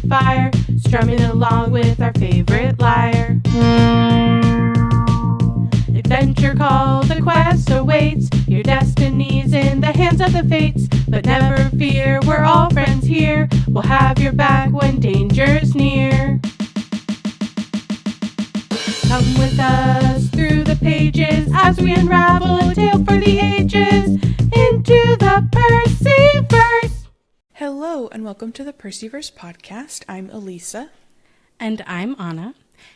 fire, strumming along with our favorite lyre. Adventure call, the quest awaits, your destiny's in the hands of the fates. But never fear, we're all friends here, we'll have your back when danger's near. Come with us through the pages as we unravel a tale for the ages into the Percy-Verse. Hello and welcome to the Percy-Verse Podcast. I'm Alisa. And I'm Anna.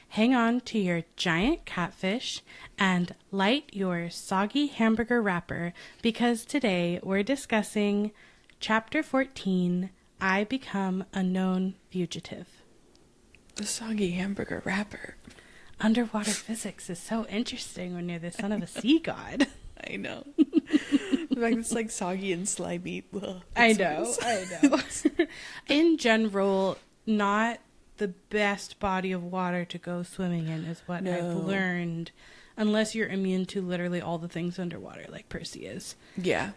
Hang on to your giant catfish and light your soggy hamburger wrapper because today we're discussing Chapter 14, I Become a Known Fugitive. The soggy hamburger wrapper. Underwater physics is so interesting when you're the son of a sea god. I know. The fact it's like soggy and slimy. Ugh, I know. In general, not the best body of water to go swimming in is what I've learned. Unless you're immune to literally all the things underwater, like Percy is. Yeah.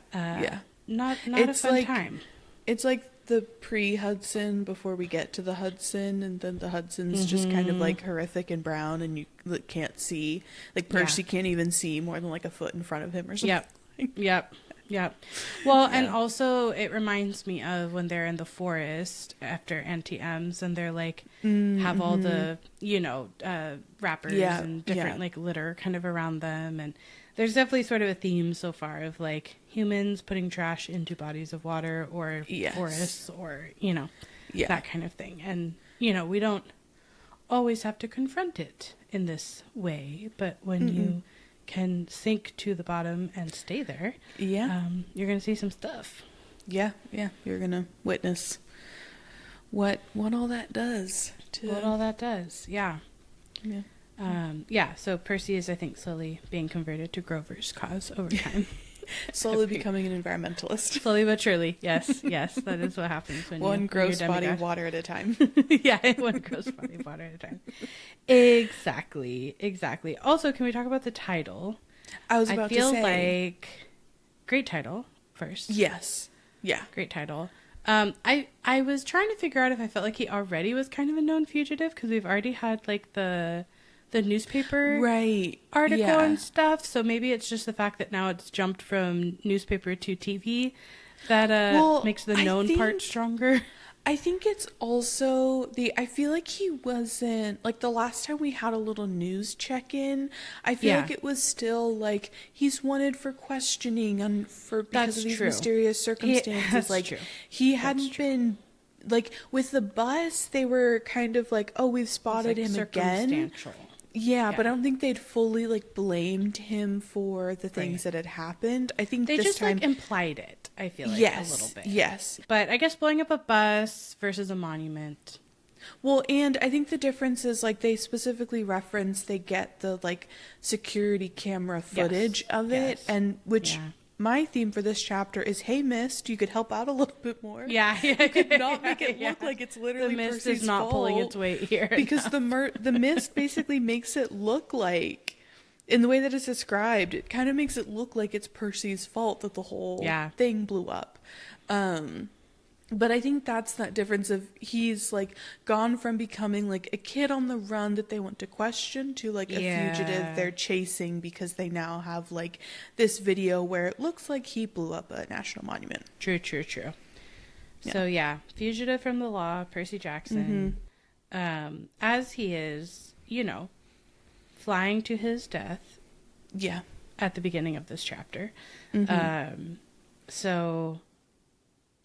Not a fun time. It's like the pre-Hudson before we get to the Hudson, and then the Hudson's just kind of like horrific and brown, and you can't see. Like Percy can't even see more than like a foot in front of him or something. Yep. Well, and also it reminds me of when they're in the forest after Auntie-M's and they're like have all the, wrappers and different like litter kind of around them. And there's definitely sort of a theme so far of like humans putting trash into bodies of water or forests or, that kind of thing. And, we don't always have to confront it in this way, but when you can sink to the bottom and stay there, you're gonna see some stuff. You're gonna witness what all that does so Percy is, I think, slowly being converted to Grover's cause over time. Slowly becoming an environmentalist. Slowly but surely. Yes, that is what happens when one gross body of water at a time. One gross body of water at a time. Exactly. Also, can we talk about the title? I feel like great title first. Yes. Yeah. Great title. I was trying to figure out if I felt like he already was kind of a known fugitive because we've already had like the newspaper article and stuff. So maybe it's just the fact that now it's jumped from newspaper to TV that makes the known part stronger. I think it's also I feel like he wasn't, like the last time we had a little news check-in, I feel like it was still like he's wanted for questioning and because of these mysterious circumstances. He hadn't been, like with the bus, they were kind of like, oh, we've spotted him again. Yeah, but I don't think they'd fully like blamed him for the things that had happened. I think they this just time like implied it. I feel like a little bit. Yes, but I guess blowing up a bus versus a monument. Well, and I think the difference is like they specifically reference they get the like security camera footage of it, and which. My theme for this chapter is, hey, Mist, you could help out a little bit more. Yeah. You could not make it look like it's literally the mist Percy's is not fault, pulling its weight here. Because the mist basically makes it look like, in the way that it's described, it kind of makes it look like it's Percy's fault that the whole thing blew up. But I think that's that difference of he's like gone from becoming like a kid on the run that they want to question to like a fugitive they're chasing because they now have like this video where it looks like he blew up a national monument. True. Yeah. So fugitive from the law, Percy Jackson, as he is, flying to his death. Yeah. At the beginning of this chapter.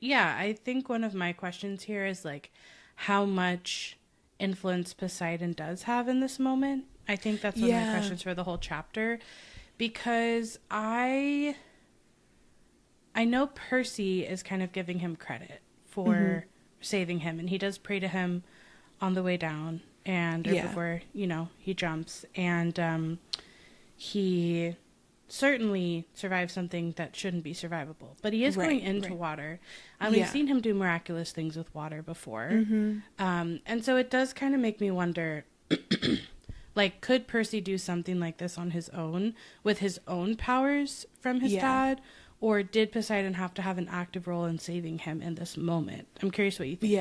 I think one of my questions here is like how much influence Poseidon does have in this moment. I think that's one of my questions for the whole chapter, because I know Percy is kind of giving him credit for saving him, and he does pray to him on the way down and before he jumps, and he certainly survive something that shouldn't be survivable, but he is going into water, and we've seen him do miraculous things with water before. And so it does kind of make me wonder like, could Percy do something like this on his own with his own powers from his dad, or did Poseidon have to have an active role in saving him in this moment? I'm curious what you think.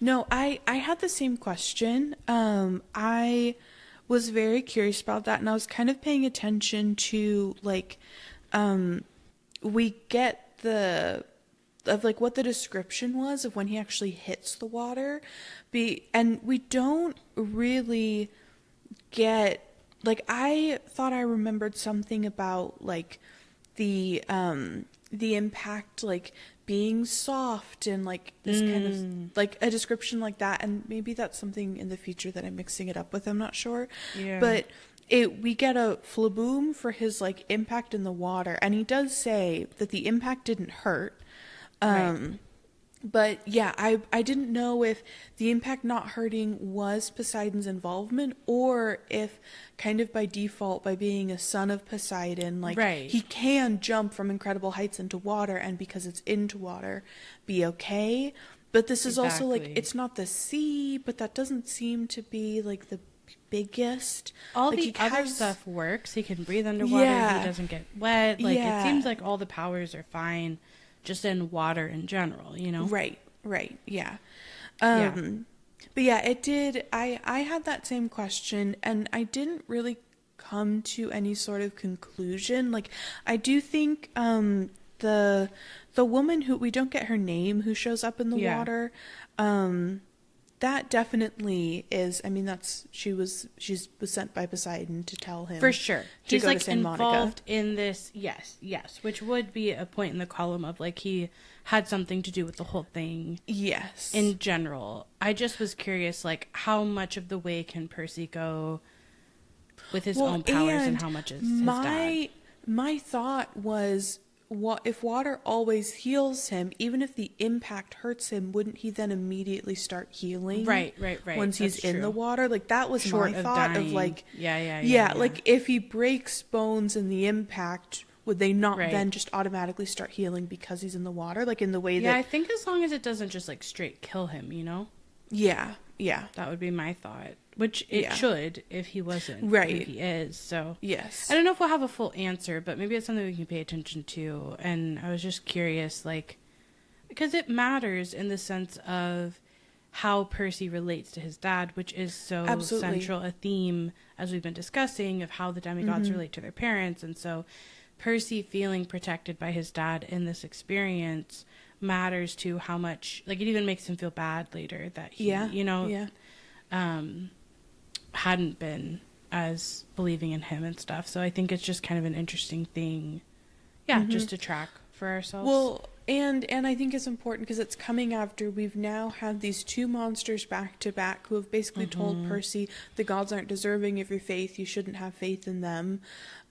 No, I had the same question. I was very curious about that, and I was kind of paying attention to, like, we get what the description was of when he actually hits the water, and we don't really get, like, I thought I remembered something about, like, the impact, like, being soft and, like, this kind of, like, a description like that, and maybe that's something in the future that I'm mixing it up with, I'm not sure. Yeah. But we get a flaboom for his, like, impact in the water, and he does say that the impact didn't hurt. Right. But yeah, I didn't know if the impact not hurting was Poseidon's involvement, or if kind of by default, by being a son of Poseidon, like, right. he can jump from incredible heights into water, and because it's into water, be okay. But this is also, like, it's not the sea, but that doesn't seem to be, like, the biggest. All like, the other stuff works. He can breathe underwater. Yeah. He doesn't get wet. Like, Yeah. it seems like all the powers are fine just in water in general, you know? Right, yeah. Yeah. But yeah, it did, I had that same question, and I didn't really come to any sort of conclusion. Like, I do think the woman who, we don't get her name, who shows up in the water, that definitely is, I mean, she's sent by Poseidon to tell him. For sure. He's, like, involved Monica. in this, yes, which would be a point in the column of, like, he had something to do with the whole thing. Yes. In general. I just was curious, like, how much of the way can Percy go with his own powers, and how much is his dad? My thought was, if water always heals him, even if the impact hurts him, wouldn't he then immediately start healing? Right. Once he's in the water? Like, that was Short my of thought dying. of, like... Yeah. Like, if he breaks bones in the impact, would they not then just automatically start healing because he's in the water? Like, in the way that... Yeah, I think as long as it doesn't just, like, straight kill him, you know? Yeah. That would be my thought. Which it should, if he wasn't. Right. Who he is, so... Yes. I don't know if we'll have a full answer, but maybe it's something we can pay attention to. And I was just curious, like... Because it matters in the sense of how Percy relates to his dad, which is so central a theme, as we've been discussing, of how the demigods relate to their parents. And so Percy feeling protected by his dad in this experience matters to how much... Like, it even makes him feel bad later that he, hadn't been as believing in him and stuff. So I think it's just kind of an interesting thing, just to track for ourselves. Well, and I think it's important because it's coming after we've now had these two monsters back to back who have basically told Percy the gods aren't deserving of your faith, you shouldn't have faith in them.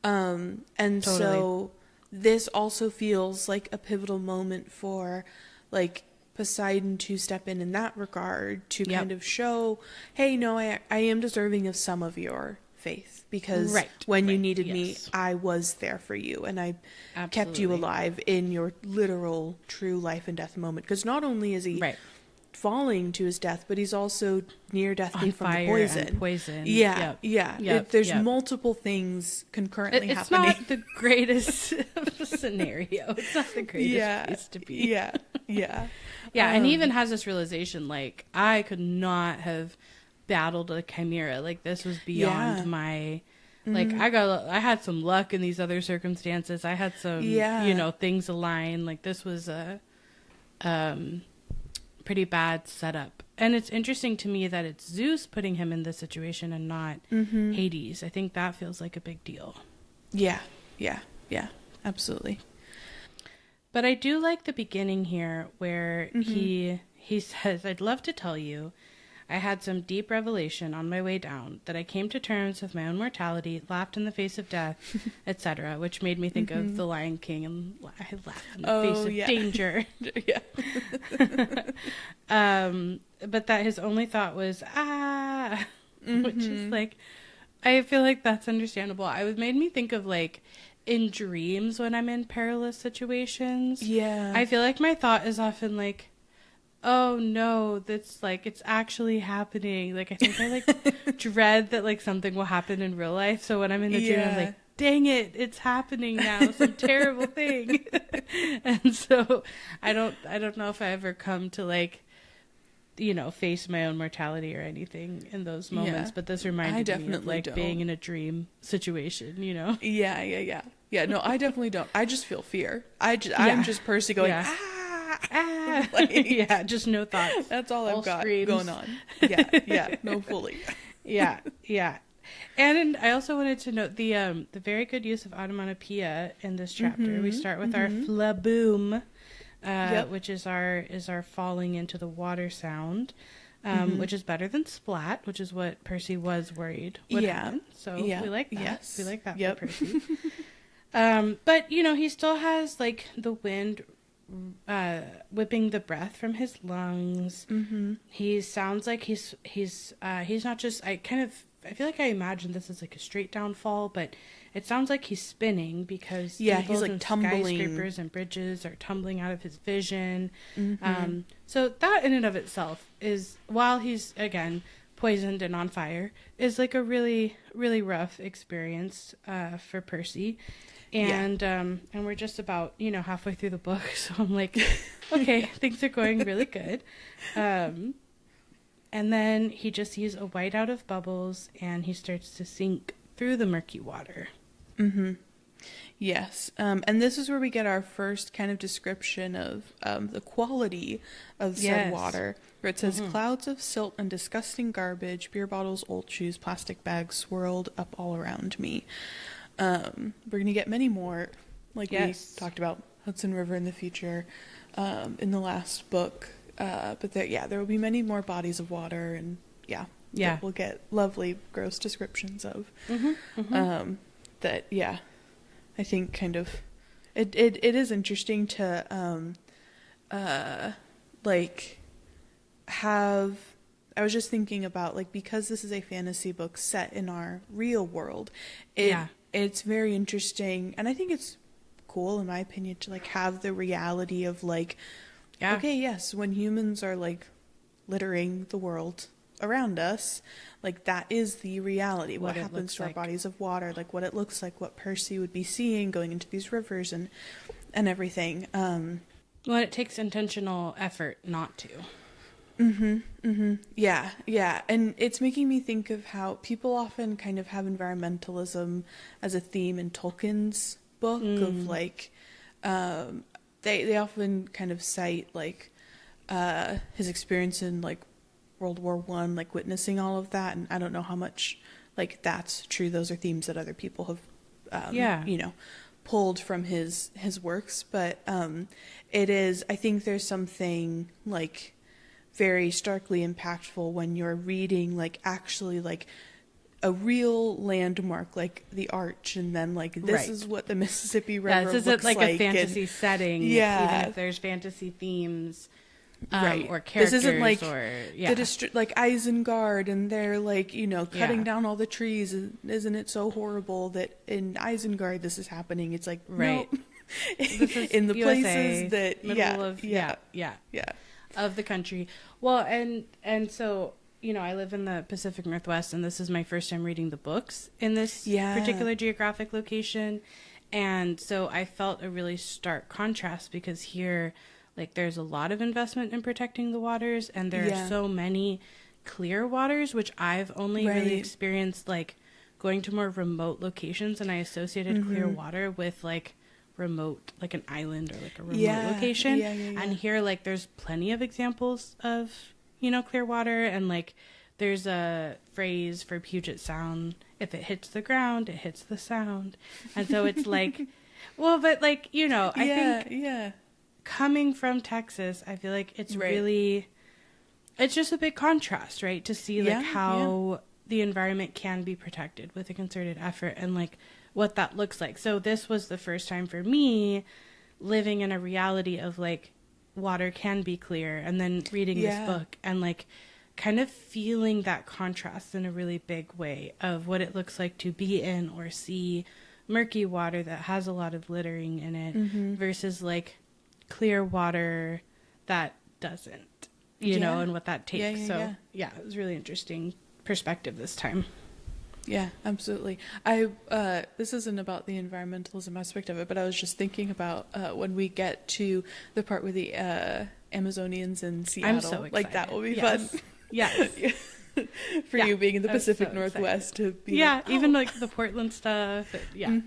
So this also feels like a pivotal moment for, like, Poseidon to step in that regard, to kind of show, hey, no, I am deserving of some of your faith, because when you needed me, I was there for you, and I kept you alive in your literal true life and death moment. Because not only is he falling to his death, but he's also near death from the poison. There's multiple things concurrently happening. It's not the greatest scenario. It's not the greatest place to be. And he even has this realization, like, I could not have battled a chimera. Like, this was beyond my... Like, I had some luck in these other circumstances. I had some, things align. Like, this was a pretty bad setup. And it's interesting to me that it's Zeus putting him in this situation and not Hades. I think that feels like a big deal. Yeah, absolutely. But I do like the beginning here where he says, I'd love to tell you, I had some deep revelation on my way down, that I came to terms with my own mortality, laughed in the face of death, etc., which made me think of The Lion King, and I laughed in the face of danger. But that his only thought was, which is, like, I feel like that's understandable. It made me think of, like, in dreams when I'm in perilous situations. Yeah. I feel like my thought is often, like, oh no, that's, like, it's actually happening. Like, I think I, like, dread that, like, something will happen in real life. So when I'm in a dream, I'm like, dang it, it's happening now, some terrible thing. And so I don't know if I ever come to, like, face my own mortality or anything in those moments, but this reminded me of like being in a dream situation, Yeah, no, I definitely don't. I just feel fear. I'm just Percy going, like, just no thoughts. That's all I've got going on. Yeah, no, fully. Yeah. And I also wanted to note the very good use of onomatopoeia in this chapter. We start with our flaboom, which is our falling into the water sound, which is better than splat, which is what Percy was worried would happen. So we like that. Yes. We like that for Percy. But he still has like the wind whipping the breath from his lungs. He sounds like he's not just, I feel like I imagine this as like a straight down fall, but it sounds like he's spinning because he's like tumbling. Skyscrapers and bridges are tumbling out of his vision. So that in and of itself is, while he's again poisoned and on fire, is like a really, really rough experience for Percy. And we're just about halfway through the book, so I'm like, okay, things are going really good. And then he just sees a whiteout of bubbles, and he starts to sink through the murky water. Yes, and this is where we get our first kind of description of the quality of said water, where it says clouds of silt and disgusting garbage, beer bottles, old shoes, plastic bags swirled up all around me. We're going to get many more, like we talked about Hudson River in the future in the last book. But there will be many more bodies of water, and that we'll get lovely, gross descriptions of. That I think kind of it is interesting to like have. I was just thinking about, like, because this is a fantasy book set in our real world, it's very interesting, and I think it's cool, in my opinion, to like have the reality of like. Okay, yes, when humans are, like, littering the world around us, like, that is the reality. What happens to our bodies of water, like, what it looks like, what Percy would be seeing going into these rivers and everything. Well, it takes intentional effort not to. Yeah. And it's making me think of how people often kind of have environmentalism as a theme in Tolkien's book of, like... They often kind of cite like his experience in like World War I, like witnessing all of that, and I don't know how much like that's true. Those are themes that other people have pulled from his works, but it is, I think there's something like very starkly impactful when you're reading like actually like a real landmark like the Arch, and then like this is what the Mississippi River looks like. This is like a fantasy setting, even if there's fantasy themes, or characters. This isn't like the like Isengard, and they're like cutting down all the trees. And isn't it so horrible that in Isengard this is happening? It's like no, this is in the USA, places that of the country. Well, and so. I live in the Pacific Northwest, and this is my first time reading the books in this particular geographic location. And so I felt a really stark contrast, because here, like, there's a lot of investment in protecting the waters, and there are so many clear waters, which I've only really experienced, like, going to more remote locations, and I associated clear water with, like, remote, like an island or like a remote location. And here, like, there's plenty of examples of clear water, and like there's a phrase for Puget Sound: if it hits the ground, it hits the sound. And so it's like, well, but like I think coming from Texas, I feel like it's really, it's just a big contrast, right, to see like how the environment can be protected with a concerted effort, and like what that looks like. So this was the first time for me living in a reality of like water can be clear, and then reading this book and like kind of feeling that contrast in a really big way of what it looks like to be in or see murky water that has a lot of littering in it versus like clear water that doesn't, and what that takes. So it was really interesting perspective this time. Yeah, absolutely. This isn't about the environmentalism aspect of it, but I was just thinking about when we get to the part where Amazonians in Seattle. I'm so excited. Like, that will be yes. fun. Yes. For you being in the Pacific Northwest to be even like the Portland stuff. Yeah.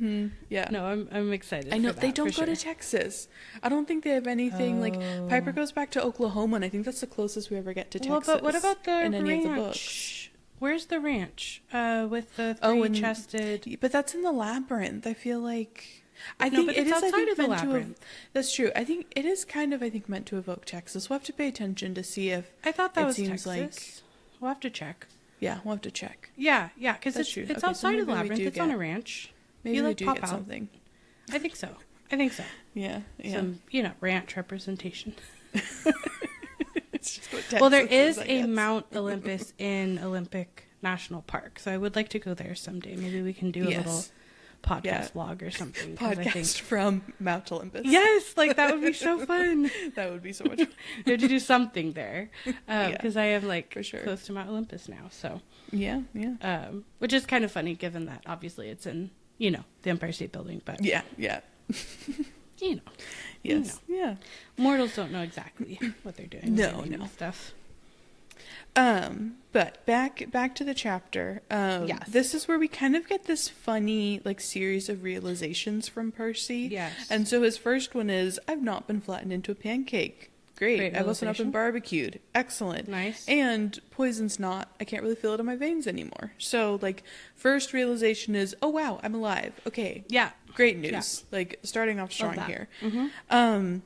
Yeah. No, I'm excited. I know for they that, don't go to Texas. I don't think they have anything like Piper goes back to Oklahoma, and I think that's the closest we ever get to Texas. Well, but what about the in ranch? any of the books? Where's the ranch? With the three-chested. But that's in the labyrinth. I feel like But it is outside of the labyrinth. That's true. I think it is kind of meant to evoke Texas. We'll have to pay attention to see if I thought that was seems Texas. We'll have to check. Yeah, we'll have to check. Yeah, because it's true. outside of the labyrinth. It's on a ranch. Maybe we do get something. I think so. Yeah. Some, ranch representation. It's just what Texas well, there is I a guess. Mount Olympus in Olympic National Park, so I would like to go there someday. Maybe we can do a little podcast vlog or something. Podcast from Mount Olympus. Yes, like that would be so fun. That would be so much fun. You have to do something there because I am for sure. close to Mount Olympus now. So yeah. Which is kind of funny given that obviously it's in the Empire State Building, but yeah. Yes. Yeah. Mortals don't know exactly what they're doing. No. Stuff. But back to the chapter. Yes. This is where we kind of get this funny series of realizations from Percy. Yes. And so his first one is, I've not been flattened into a pancake. Great. I've also not been barbecued. Excellent. Nice. And poison's not, I can't really feel it in my veins anymore. So first realization is, oh wow, I'm alive. Okay. Yeah. Great news. Yeah. Starting off strong here. Mm-hmm.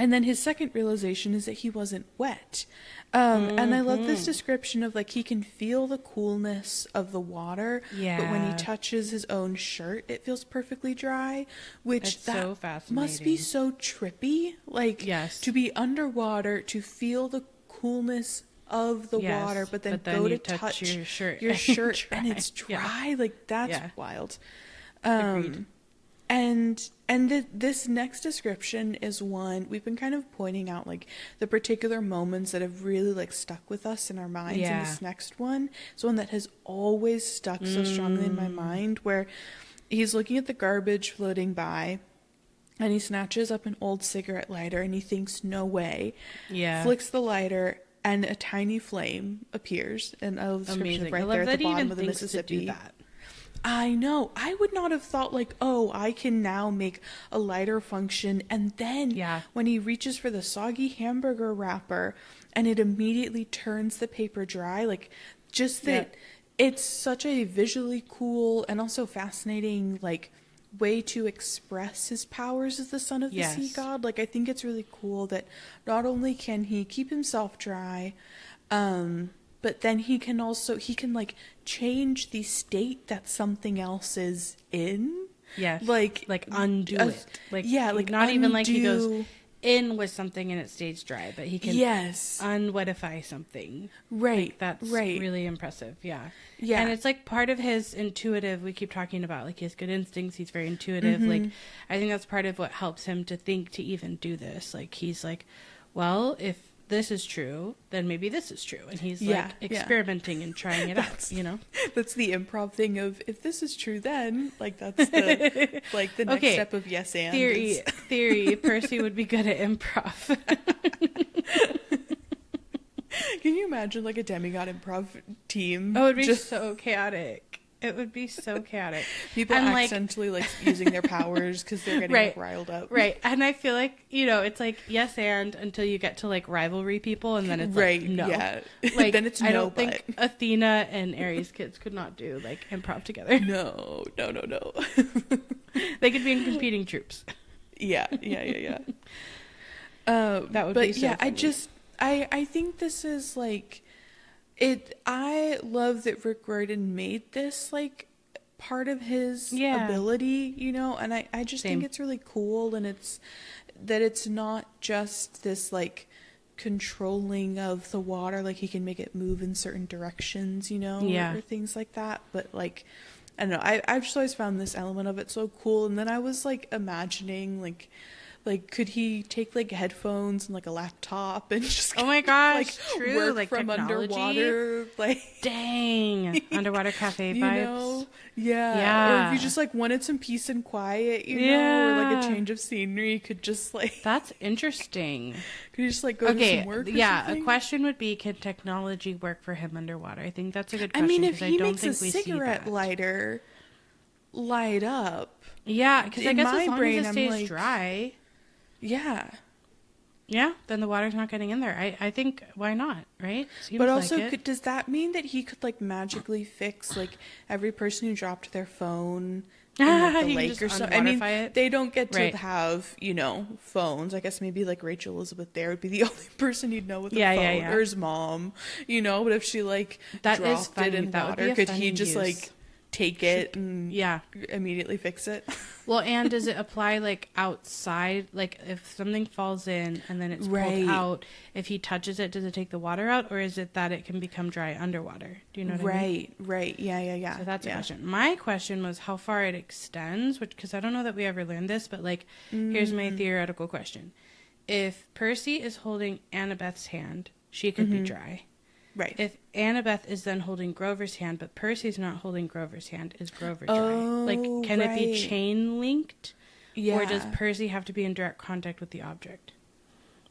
And then his second realization is that he wasn't wet. And I love this description of he can feel the coolness of the water, but when he touches his own shirt, it feels perfectly dry, which so fascinating. Must be so trippy. Yes. To be underwater, to feel the coolness of the water, but then go to touch your shirt and it's dry. Yeah. That's wild. Agreed. And this next description is one we've been kind of pointing out, the particular moments that have really stuck with us in our minds. And this next one is one that has always stuck so strongly in my mind, where he's looking at the garbage floating by and he snatches up an old cigarette lighter and he thinks, no way. Yeah. Flicks the lighter and a tiny flame appears. And I love the description right there at the bottom of the Mississippi. To do that. I know. I would not have thought I can now make a lighter function. And then when he reaches for the soggy hamburger wrapper and it immediately turns the paper dry, it's such a visually cool and also fascinating, way to express his powers as the son of the sea god. I think it's really cool that not only can he keep himself dry, but then he can change the state that something else is in. Yes. Undo it. Not even he goes in with something and it stays dry, but he can unwetify something. Right. That's really impressive. Yeah. Yeah. And it's part of his intuitive, we keep talking about he has good instincts, he's very intuitive. Mm-hmm. I think that's part of what helps him to think to even do this. He's well, if this is true, then maybe this is true. And he's experimenting and trying it out, That's the improv thing of, if this is true, then that's the the next step of yes and theory. Percy would be good at improv. Can you imagine a demigod improv team? Oh, it would be so chaotic. It would be so chaotic. People accidentally using their powers because they're getting riled up. Right. And I feel it's yes and until you get to rivalry people, and then it's no. Yeah. Then it's no. I don't think Athena and Ares kids could not do improv together. No. They could be in competing troops. Yeah. That would be so funny. I think this is I love that Rick Riordan made this part of his ability, and I just think it's really cool, and it's not just this controlling of the water, he can make it move in certain directions, or things like that, but I don't know, I've just always found this element of it so cool. And then I was imagining Like, could he take like headphones and like a laptop and just oh my gosh, like, true, work like from technology. underwater? Like, dang, underwater cafe you vibes. know? Yeah. Or if you just like wanted some peace and quiet, you know, or like a change of scenery, could just like that's interesting. Could you just like go to some work? Or something? A question would be: can technology work for him underwater? I think that's a good question. I mean, if he I don't makes think a we cigarette see that. lighter light up, yeah, because I in guess my as long brain, as it I'm stays like, dry, yeah, then the water's not getting in there. I think why not, right? Seems but also, like it. does that mean that he could like magically fix like every person who dropped their phone in like, the lake or something? I mean, they don't get to have, you know, phones. I guess maybe like Rachel Elizabeth there would be the only person you'd know with a phone, or his mom, you know. But if she like dropped it in water, could he just like take it and immediately fix it? Well, and does it apply like outside? Like if something falls in and then it's pulled out, if he touches it, does it take the water out, or is it that it can become dry underwater? Do you know what I mean? Right. Yeah. So that's a question. My question was how far it extends, which, because I don't know that we ever learned this, but like, here's my theoretical question. If Percy is holding Annabeth's hand, she could be dry. Right. If Annabeth is then holding Grover's hand, but Percy's not holding Grover's hand, is Grover dry? Like, can it be chain linked? Yeah. Or does Percy have to be in direct contact with the object?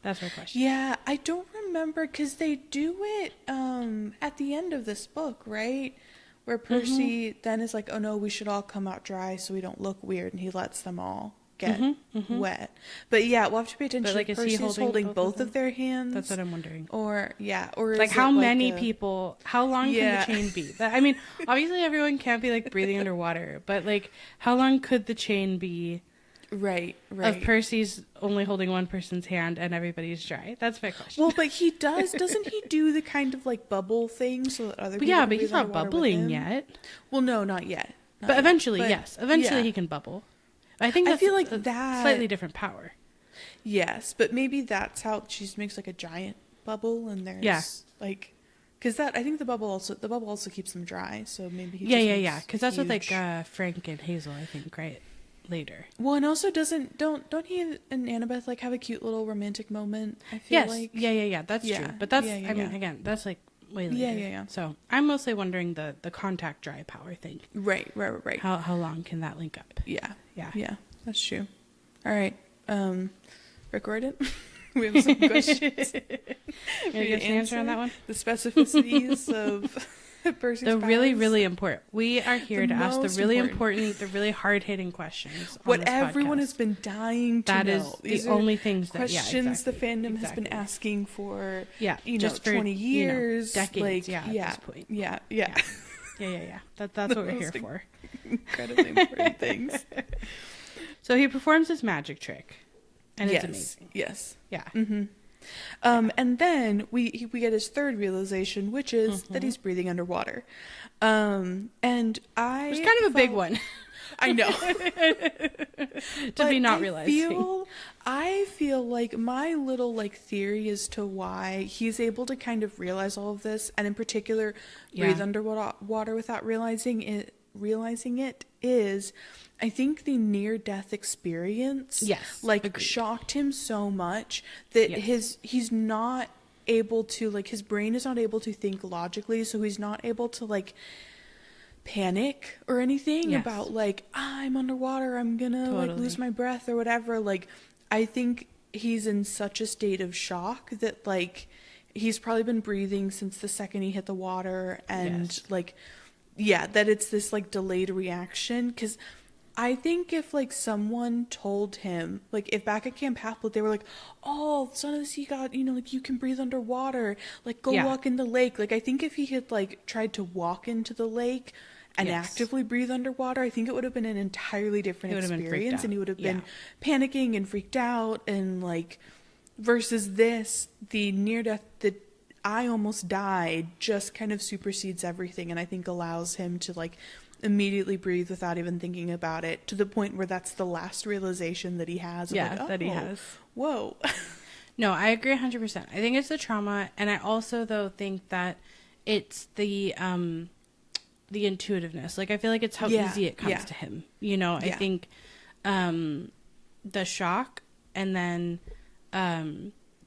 That's my question. Yeah, I don't remember, because they do it at the end of this book, right? Where Percy then is like, oh no, we should all come out dry so we don't look weird, and he lets them all get wet. But yeah, we'll have to pay attention. But like, is Percy's holding both of their hands? That's what I'm wondering. Or like, how many people, how long can the chain be? I mean, obviously everyone can't be like breathing underwater, but like, how long could the chain be? Right. Of Percy's only holding one person's hand and everybody's dry. That's my question. Well, but doesn't he do the kind of like bubble thing so that other people but he's not bubbling yet. Well, no, not yet. But eventually, yes. Eventually he can bubble. I think that's, I feel like that slightly different power. Yes, but maybe that's how she just makes like a giant bubble, and there's like, because I think the bubble also keeps them dry, so maybe he because that's what like Frank and Hazel, I think, right, later. Well, and also don't he and Annabeth like have a cute little romantic moment? I feel like that's true. But that's I mean, again, that's like way later. Yeah. So I'm mostly wondering the contact dry power thing. Right. How long can that link up? Yeah. That's true. All right, Rick Riordan. We have some questions. You get an answer on that one? The specificities of Percy's powers. Really, really important. We are here to ask the really important, the really hard-hitting questions. What everyone has been dying to know. That is These the only things that, questions the fandom has been asking for, just for 20 decades, years. at this point. Yeah. That's what we're here for. Incredibly important things. So he performs his magic trick, and it's amazing. Yes. Yeah. And then we get his third realization, which is that he's breathing underwater. And it's kind of a big one. I know. to be not realizing. I feel like my little like theory as to why he's able to kind of realize all of this, and in particular breathe underwater without realizing it is, I think the near-death experience shocked him so much that he's not able to, like, his brain is not able to think logically, so he's not able to like panic or anything about like, I'm underwater, I'm gonna like lose my breath or whatever. Like, I think he's in such a state of shock that like he's probably been breathing since the second he hit the water, and that it's this like delayed reaction. Because I think if like someone told him, like if back at Camp Half-Blood they were like, oh, Son of the Sea God, you know, like you can breathe underwater, like go walk in the lake. Like I think if he had like tried to walk into the lake and actively breathe underwater, I think it would have been an entirely different experience, and he would have been panicking and freaked out, and like versus this, the near death, the I almost died just kind of supersedes everything, and I think allows him to like immediately breathe without even thinking about it, to the point where that's the last realization that he has. That he has. Whoa. No, I agree 100%. I think it's the trauma, and I also though think that it's the intuitiveness. Like I feel like it's how easy it comes to him. You know, I think the shock and then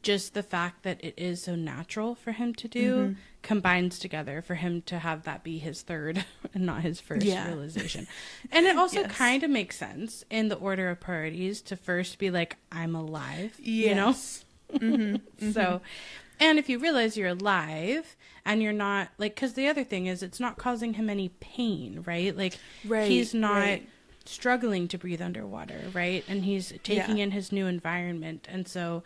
just the fact that it is so natural for him to do combines together for him to have that be his third and not his first realization. And it also kind of makes sense in the order of priorities to first be like, I'm alive, you know? So, and if you realize you're alive and you're not like, because the other thing is it's not causing him any pain, right? Like he's not struggling to breathe underwater, right? And he's taking in his new environment. And so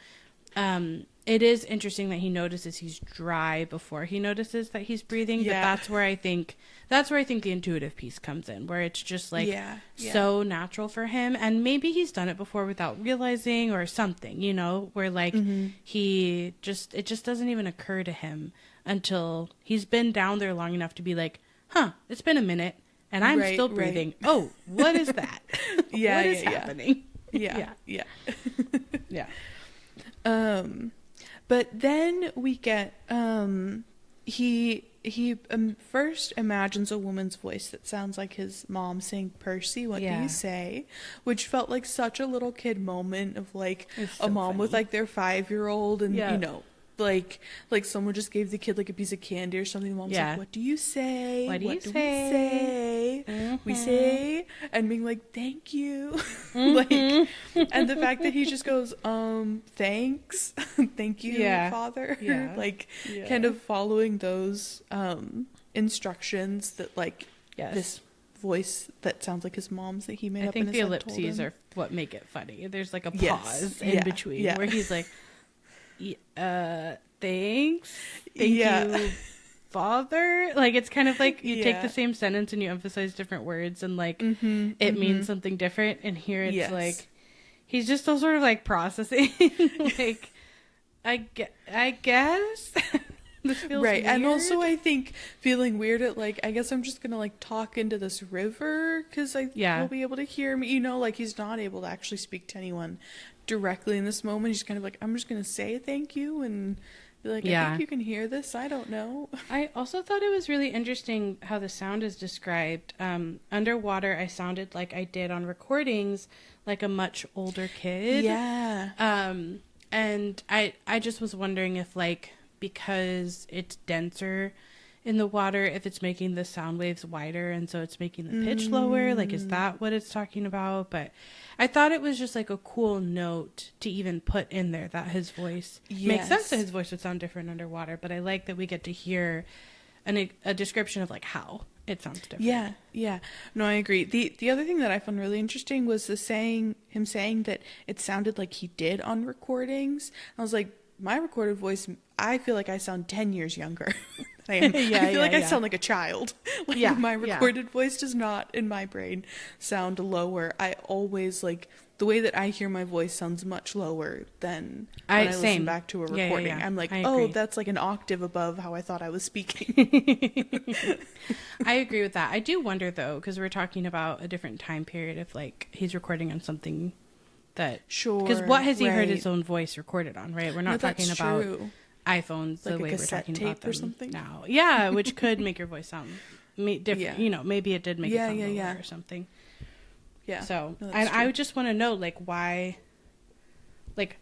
it is interesting that he notices he's dry before he notices that he's breathing. But that's where I think the intuitive piece comes in, where it's just like so natural for him. And maybe he's done it before without realizing or something, you know, where like it just doesn't even occur to him until he's been down there long enough to be like, it's been a minute and I'm still breathing. Oh, what is that? What is happening? Yeah. But then we get, he first imagines a woman's voice that sounds like his mom saying, Percy, what do you say? Which felt like such a little kid moment of like a mom funny. with like their 5-year-old and, you know, like someone just gave the kid like a piece of candy or something. The mom's like, what do you say? What do we say? say? We say, and being like, thank you. Like, and the fact that he just goes, thanks. Thank you, Father. Like kind of following those instructions that like this voice that sounds like his mom's that he made up in his head. I think the ellipses are what make it funny. There's like a pause in between where he's like, thanks. Thank you, Father. Like it's kind of like you take the same sentence and you emphasize different words and like it means something different. And here it's like he's just still sort of like processing. Like I guess this feels weird. And also I think feeling weird at like I guess I'm just gonna like talk into this river because he'll be able to hear me. You know, like he's not able to actually speak to anyone directly in this moment. He's kind of like, I'm just gonna say thank you and be like, I think you can hear this. I don't know. I also thought it was really interesting how the sound is described. Underwater, I sounded like I did on recordings, like a much older kid. And I just was wondering if like because it's denser in the water, if it's making the sound waves wider and so it's making the pitch lower. Like, is that what it's talking about? But I thought it was just like a cool note to even put in there that his voice makes sense that his voice would sound different underwater. But I like that we get to hear a description of like how it sounds different. Yeah. No, I agree. The other thing that I found really interesting was him saying that it sounded like he did on recordings. I was like, my recorded voice, I feel like I sound 10 years younger. I feel like I sound like a child. Like my recorded voice does not, in my brain, sound lower. I always like the way that I hear my voice sounds much lower than when I listen back to a recording. I'm like, oh, that's like an octave above how I thought I was speaking. I agree with that. I do wonder though, because we're talking about a different time period, if like he's recording on something that because what has he heard his own voice recorded on, right? We're not talking about iPhones like the way we're talking about them or something now. Yeah, which could make your voice sound different. You know, maybe it did make it sound lower or something. Yeah. So, and I just want to know, like, why, like,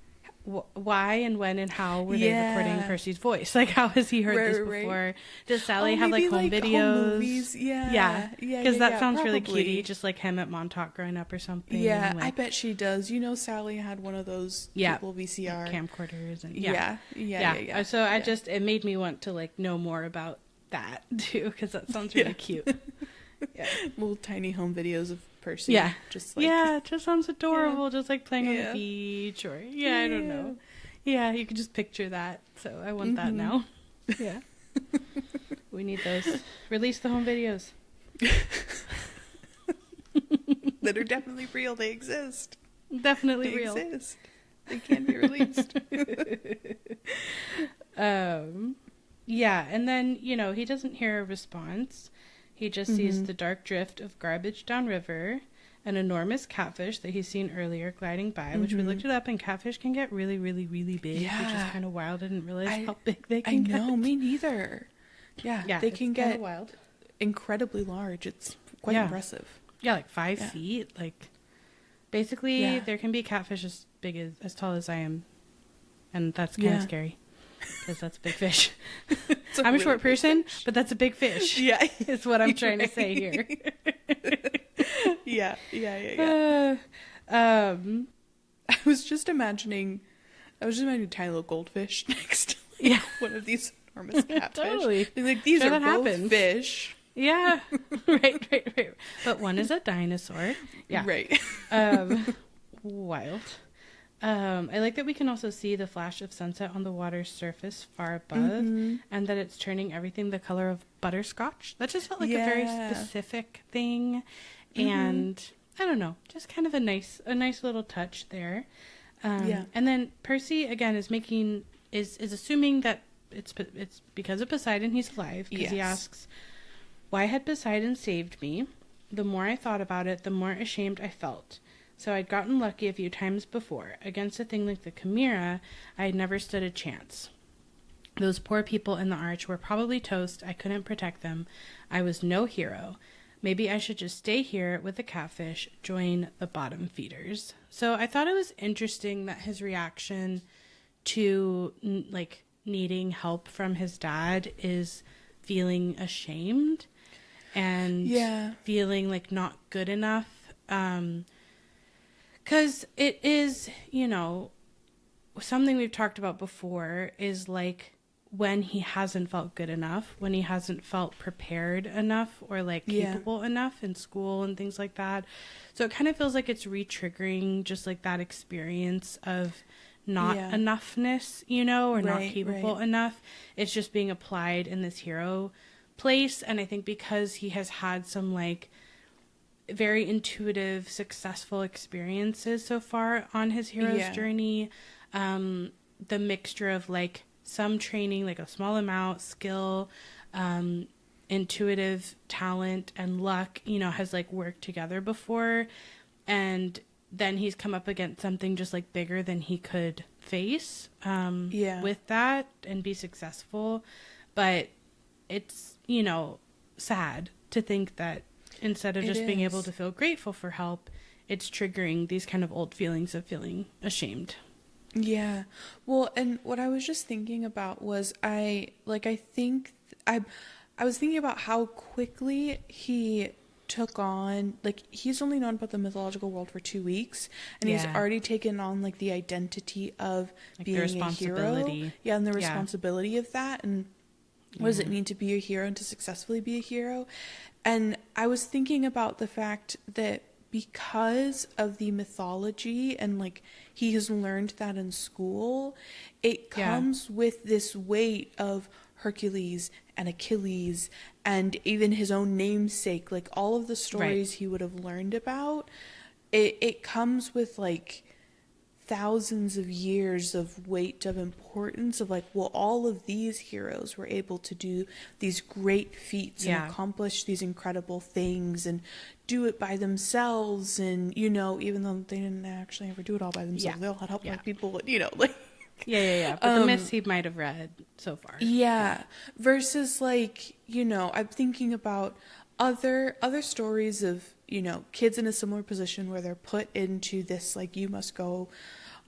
why and when and how were they recording Percy's voice? Like, how has he heard this before? Does Sally have like home videos? Home movies? Yeah. Because that sounds really cutie, just like him at Montauk growing up or something. Yeah, like, I bet she does. You know, Sally had one of those little VCR camcorders and So I just it made me want to like know more about that too, because that sounds really cute. Little tiny home videos of Percy. Just like it just sounds adorable, just like playing on the beach or I don't know. Yeah, you can just picture that. So I want that now. Yeah. We need those. Release the home videos. That are definitely real. They exist. Definitely they real. Exist. They can be released. Yeah, and then, you know, he doesn't hear a response. He just sees the dark drift of garbage downriver, an enormous catfish that he's seen earlier gliding by, which we looked it up, and catfish can get really, really, really big, which is kind of wild. I didn't realize how big they can get. I know, me neither. Yeah, they can get wild. Incredibly large. It's quite impressive. Yeah, like 5 feet. Like, Basically, there can be catfish as tall as I am, and that's kind of scary because that's a big fish. I'm really a short person, but that's a big fish. Yeah, is what I'm trying to say here. Yeah. I was just imagining a tiny little goldfish next to one of these enormous catfish. Totally. Like, these are both fish. Yeah. Right. But one is a dinosaur. Yeah. Right. Wild. I like that we can also see the flash of sunset on the water's surface far above, and that it's turning everything the color of butterscotch. That just felt like a very specific thing. And I don't know, just kind of a nice little touch there. And then Percy again is assuming that it's because of Poseidon he's alive, because he asks, why had Poseidon saved me? The more I thought about it, the more ashamed I felt. So I'd gotten lucky a few times before. Against a thing like the Chimera, I had never stood a chance. Those poor people in the arch were probably toast. I couldn't protect them. I was no hero. Maybe I should just stay here with the catfish, join the bottom feeders. So I thought it was interesting that his reaction to needing help from his dad is feeling ashamed and feeling like not good enough. 'Cause it is, something we've talked about before is like when he hasn't felt good enough, when he hasn't felt prepared enough or capable enough in school and things like that. So it kind of feels like it's re-triggering just like that experience of not enoughness, or not capable enough. It's just being applied in this hero place. And I think because he has had some very intuitive, successful experiences so far on his hero's journey, the mixture of some training, a small amount, skill, intuitive talent, and luck, has worked together before. And then he's come up against something just bigger than he could face with that and be successful. But it's, sad to think that instead of just being able to feel grateful for help, it's triggering these kind of old feelings of feeling ashamed. Yeah. Well, and what I was just thinking about was I was thinking about how quickly he took on, he's only known about the mythological world for 2 weeks, and he's already taken on the identity of being a hero. Yeah, and the responsibility of that, and what does it mean to be a hero and to successfully be a hero. And I was thinking about the fact that because of the mythology and he has learned that in school, it comes with this weight of Hercules and Achilles and even his own namesake, all of the stories he would have learned about. It comes with thousands of years of weight of importance of all of these heroes were able to do these great feats and accomplish these incredible things and do it by themselves, and even though they didn't actually ever do it all by themselves, they all had help by people, but but the myths he might have read so far versus I'm thinking about other stories of kids in a similar position where they're put into this you must go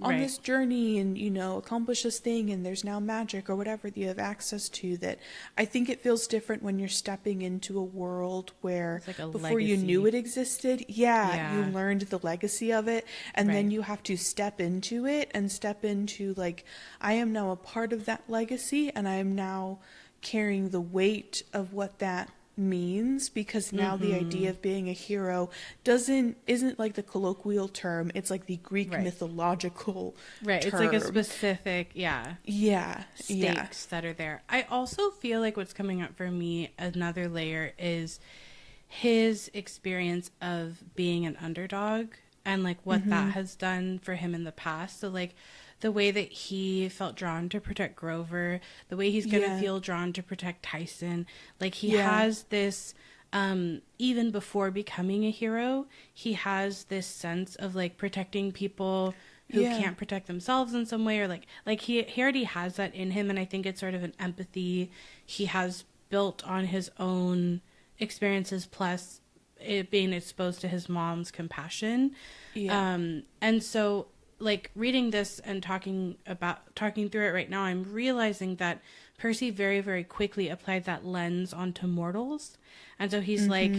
on this journey and accomplish this thing, and there's now magic or whatever that you have access to. That I think it feels different when you're stepping into a world where before legacy. You knew it existed, you learned the legacy of it, and then you have to step into it and step into I am now a part of that legacy, and I am now carrying the weight of what that means, because now the idea of being a hero isn't the colloquial term, it's the Greek mythological term. It's a specific stakes that are there. I also feel what's coming up for me, another layer, is his experience of being an underdog and what that has done for him in the past. So the way that he felt drawn to protect Grover, the way he's going to feel drawn to protect Tyson. He has this, even before becoming a hero, he has this sense of protecting people who can't protect themselves in some way, or he already has that in him. And I think it's sort of an empathy he has built on his own experiences plus it being exposed to his mom's compassion. Yeah. And so, like, reading this and talking through it right now, I'm realizing that Percy very, very quickly applied that lens onto mortals. And so he's like,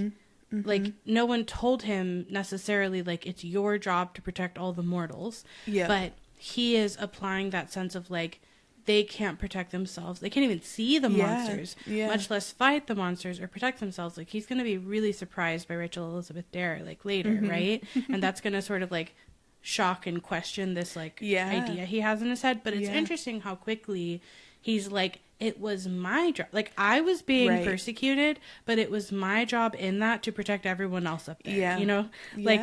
no one told him necessarily, like, it's your job to protect all the mortals. Yeah. But he is applying that sense of, like, they can't protect themselves. They can't even see the monsters, much less fight the monsters or protect themselves. Like, he's going to be really surprised by Rachel Elizabeth Dare, like, later, right? And that's going to sort of, like, shock and question this, like, idea he has in his head. But it's interesting how quickly he's like, it was my job. Like, I was being persecuted, but it was my job in that to protect everyone else up there, you know? Like,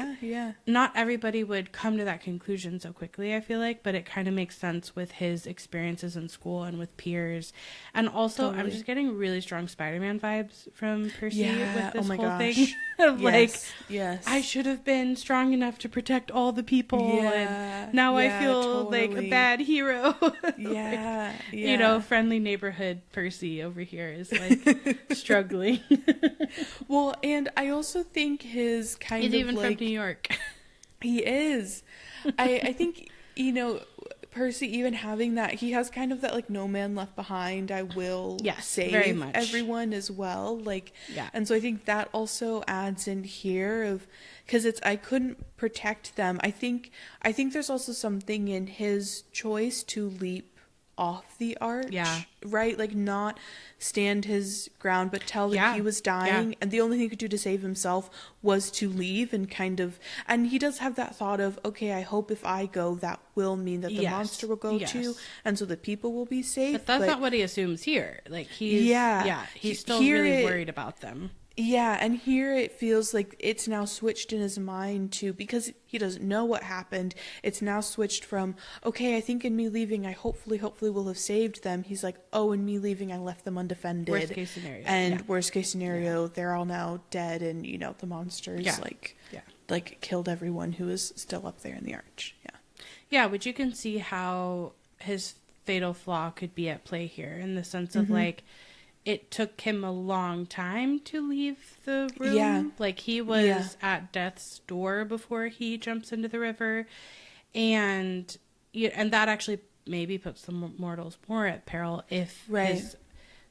not everybody would come to that conclusion so quickly, I feel like, but it kind of makes sense with his experiences in school and with peers. And also, I'm just getting really strong Spider-Man vibes from Percy with this whole thing. Of I should have been strong enough to protect all the people, and now I feel like a bad hero. You know, friendly neighborhood Percy over here is like struggling. Well, and I also think his kind He's of even like, from New York. He is. I think, you know, Percy even having that, he has kind of that, like, no man left behind, I will save very much. Everyone as well, like, and so I think that also adds in here of, because it's, I couldn't protect them. I think there's also something in his choice to leap off the arch, right? Like, not stand his ground, but tell that he was dying, and the only thing he could do to save himself was to leave, and kind of, and he does have that thought of, okay, I hope if I go, that will mean that the monster will go too, and so the people will be safe. But that's not what he assumes here. Like, he's still really worried about them. Yeah, and here it feels like it's now switched in his mind to, because he doesn't know what happened, it's now switched from, okay, I think in me leaving, I hopefully will have saved them. He's like, oh, in me leaving, I left them undefended. Worst case scenario. And worst case scenario, they're all now dead, and, you know, the monsters, like, killed everyone who is still up there in the arch. Yeah, which you can see how his fatal flaw could be at play here, in the sense of, like, it took him a long time to leave the room. Yeah. Like, he was at death's door before he jumps into the river. And that actually maybe puts the mortals more at peril if his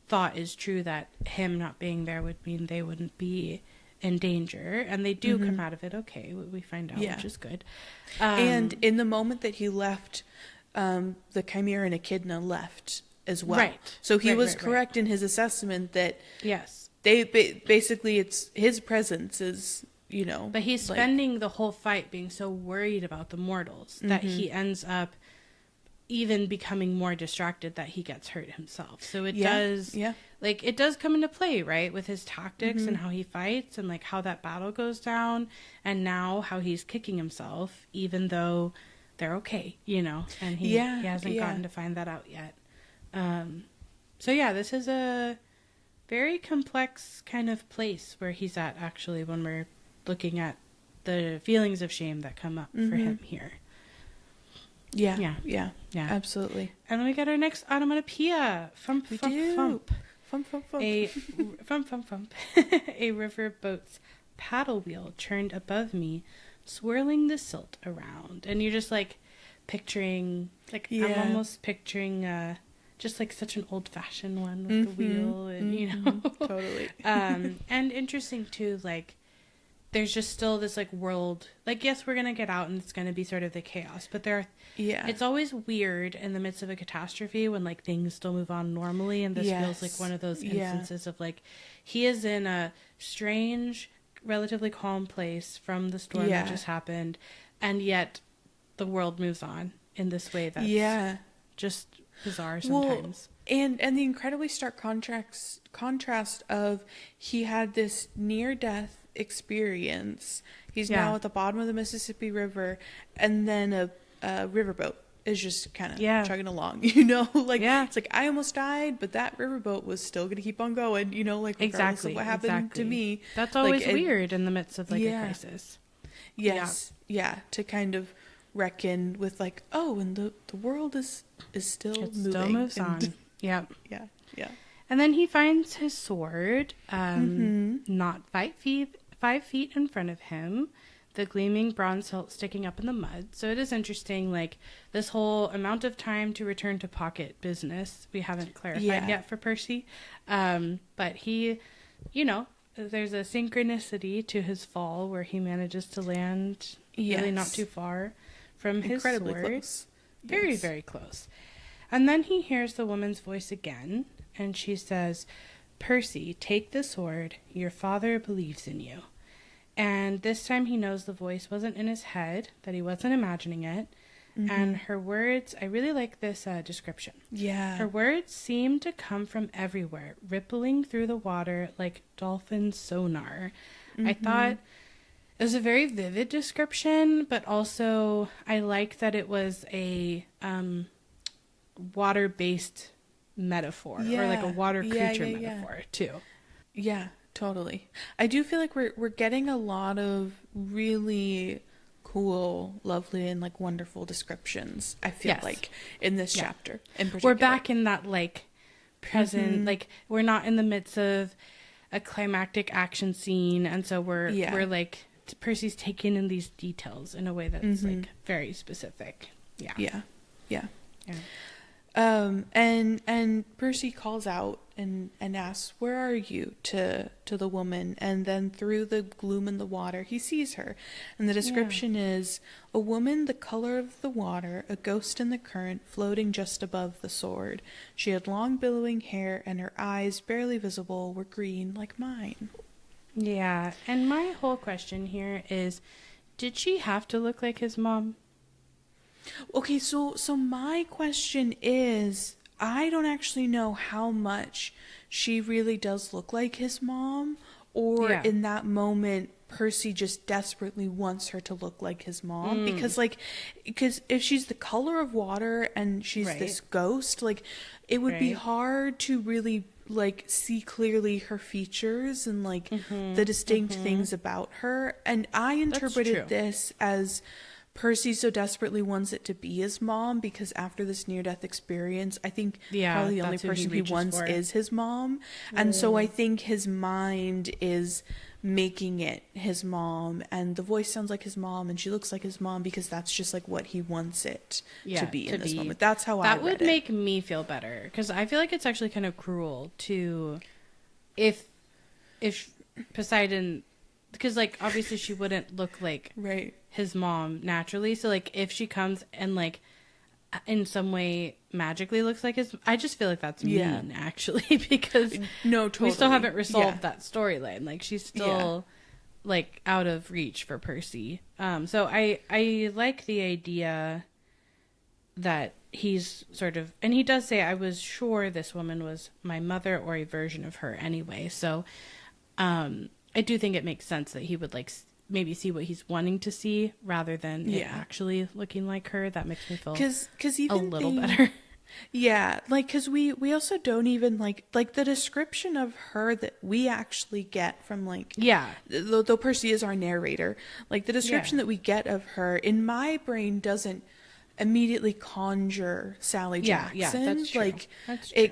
thought is true that him not being there would mean they wouldn't be in danger. And they do come out of it okay, we find out, which is good. And in the moment that he left, the Chimera and Echidna left as well. Right. So he was correct in his assessment that they basically, it's his presence is, you know. But he's spending the whole fight being so worried about the mortals that he ends up even becoming more distracted that he gets hurt himself. So it does, like, it does come into play, right, with his tactics and how he fights and, like, how that battle goes down, and now how he's kicking himself even though they're okay, you know, and he hasn't gotten to find that out yet. So this is a very complex kind of place where he's at, actually, when we're looking at the feelings of shame that come up for him here. Yeah, absolutely. And then we got our next onomatopoeia. Fump, fump, fump. A riverboat's paddle wheel churned above me, swirling the silt around. And you're just, like, picturing, like, I'm almost picturing, just like such an old-fashioned one with the wheel, and you know, totally. And interesting too, like, there's just still this, like, world, like, yes, we're gonna get out and it's gonna be sort of the chaos, but it's always weird in the midst of a catastrophe when, like, things still move on normally, and this feels like one of those instances of, like, he is in a strange, relatively calm place from the storm that just happened, and yet the world moves on in this way that's just bizarre sometimes. Well, and the incredibly stark contrast of, he had this near-death experience. He's now at the bottom of the Mississippi River, and then a riverboat is just kind of chugging along, you know, like, it's like, I almost died, but that riverboat was still going to keep on going, you know, like, regardless of what happened to me. That's always, like, weird in the midst of, like, a crisis. To kind of reckon with, like, oh, and the world is still moving. Still moves on. Yeah. And then he finds his sword, not 5 5 feet in front of him, the gleaming bronze hilt sticking up in the mud. So it is interesting, like, this whole amount of time to return to pocket business. We haven't clarified yet for Percy. But he, you know, there's a synchronicity to his fall where he manages to land really not too far from his sword. Close. Very, very close. And then he hears the woman's voice again, and she says, "Percy, take the sword. Your father believes in you." And this time he knows the voice wasn't in his head, that he wasn't imagining it. And her words, I really like this description. Yeah. Her words seem to come from everywhere, rippling through the water like dolphin sonar. I thought it was a very vivid description, but also I like that it was a water-based metaphor, or like a water creature metaphor too. Yeah, totally. I do feel like we're getting a lot of really cool, lovely, and like wonderful descriptions. I feel like in this chapter in particular. We're back in that like present, like we're not in the midst of a climactic action scene, and so we're like Percy's taking in these details in a way that's like very specific. Yeah. And Percy calls out and asks, "Where are you?" to the woman, and then through the gloom in the water he sees her, and the description is a woman the color of the water, a ghost in the current, floating just above the sword. She had long billowing hair, and her eyes, barely visible, were green like mine. Yeah, and my whole question here is, did she have to look like his mom? Okay, so my question is, I don't actually know how much she really does look like his mom, or in that moment Percy just desperately wants her to look like his mom, because if she's the color of water and she's this ghost, like it would be hard to really like see clearly her features and like the distinct things about her. And I interpreted this as Percy so desperately wants it to be his mom, because after this near-death experience, I think probably the only person he wants is his mom. And so I think his mind is making it his mom, and the voice sounds like his mom, and she looks like his mom, because that's just like what he wants it to be in this moment. That's how I read it. That would make me feel better, because I feel like it's actually kind of cruel to, if Poseidon, because like obviously she wouldn't look like his mom naturally, so like if she comes and like in some way magically looks like his, I just feel like that's mean actually, because we still haven't resolved that storyline. Like she's still like out of reach for Percy. So I like the idea that he's sort of, and he does say, I was sure this woman was my mother or a version of her anyway. So I do think it makes sense that he would like maybe see what he's wanting to see rather than it actually looking like her. That makes me feel cause even a little better. Yeah, like because we also don't even like the description of her that we actually get from like though Percy is our narrator, like the description that we get of her in my brain doesn't immediately conjure Sally Jackson. Yeah, that's true. Like that's true.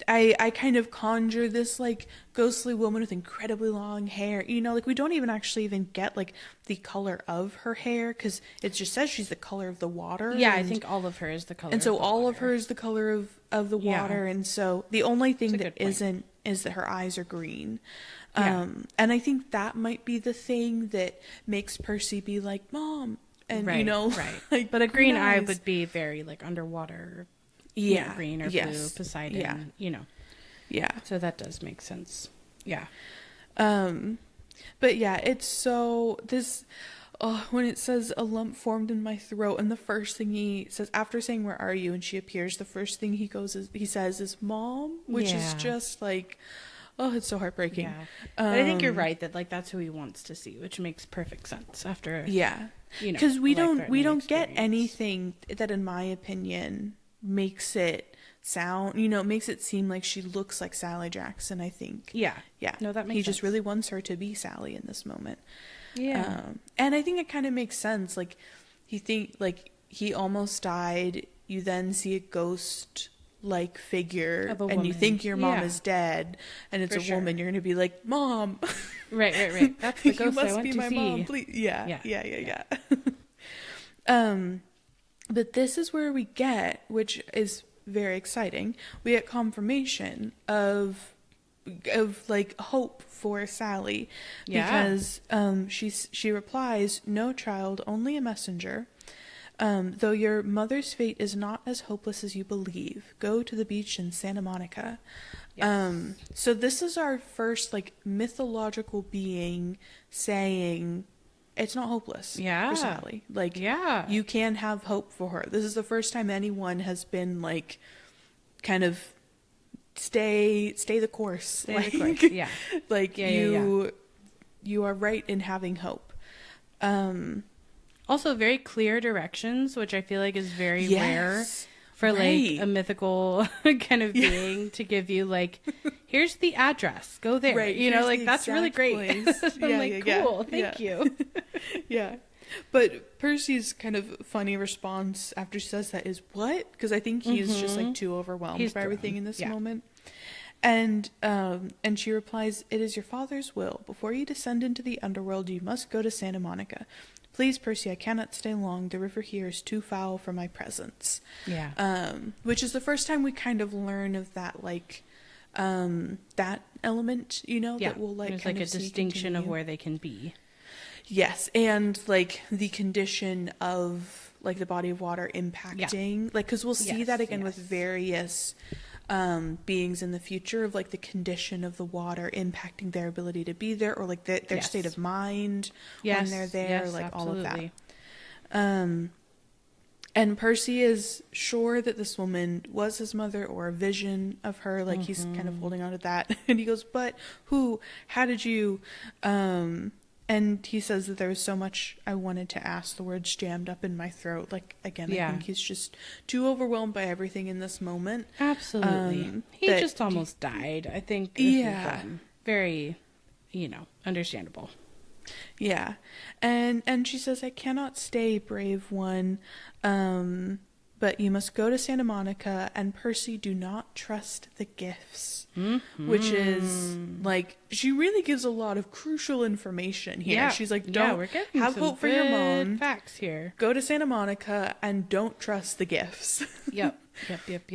I kind of conjure this like ghostly woman with incredibly long hair, you know, like we don't even actually even get like the color of her hair, because it just says she's the color of the water. I think all of her is the color, and so all of her is the color of the water, and so the only thing that isn't is that her eyes are green. And I think that might be the thing that makes Percy be like, Mom, and you know, like, but a green eye would be very like underwater. Green or blue, Poseidon, you know. So that does make sense. But it's so this when it says a lump formed in my throat, and the first thing he says after saying where are you, and she appears, the first thing he says is Mom, which is just like, oh, it's so heartbreaking. But I think you're right that like that's who he wants to see, which makes perfect sense after you know, because we don't get anything that in my opinion makes it sound, you know, makes it seem like she looks like Sally Jackson, I think. No, that makes sense. He just really wants her to be Sally in this moment. And I think it kind of makes sense. Like he almost died. You then see a ghost like figure and you think your mom is dead, and it's a woman. You're going to be like, Mom. Right. That's the ghost I went to see. You must be my mom, please. Yeah. But this is where we get, which is very exciting, we get confirmation of like hope for Sally. Because she replies, "No, child, only a messenger. Though your mother's fate is not as hopeless as you believe, go to the beach in Santa Monica." Yes. So this is our first like mythological being saying it's not hopeless for Sally. Like, you can have hope for her. This is the first time anyone has been like kind of stay the course. Like you are right in having hope. Also very clear directions, which I feel like is very rare for like a mythical kind of being to give you like, here's the address, go there. Right. You know, like that's really great. I'm like, cool, thank you. Yeah. But Percy's kind of funny response after she says that is, what? Because I think he's just like too overwhelmed by everything in this moment. And she replies, "It is your father's will. Before you descend into the underworld, you must go to Santa Monica. Please, Percy, I cannot stay long. The river here is too foul for my presence." Yeah. Which is the first time we kind of learn of that, like, that element, you know, that will like there's kind like of a distinction of where they can be. Yes, and like the condition of like the body of water impacting, like, because we'll see that again with various beings in the future of like the condition of the water impacting their ability to be there, or like their state of mind when they're there, like absolutely. All of that. And Percy is sure that this woman was his mother or a vision of her, like he's kind of holding on to that. And he goes, "But who? How did you?" And he says that there was so much I wanted to ask, the words jammed up in my throat. Like, again, I think he's just too overwhelmed by everything in this moment. Absolutely. He just almost died. I think this is very, understandable. Yeah. And she says, "I cannot stay, brave one. But you must go to Santa Monica, and Percy, do not trust the gifts." Which is like, she really gives a lot of crucial information here. Yeah. She's like, don't have hope for your mom. Facts here. Go to Santa Monica and don't trust the gifts. Yep.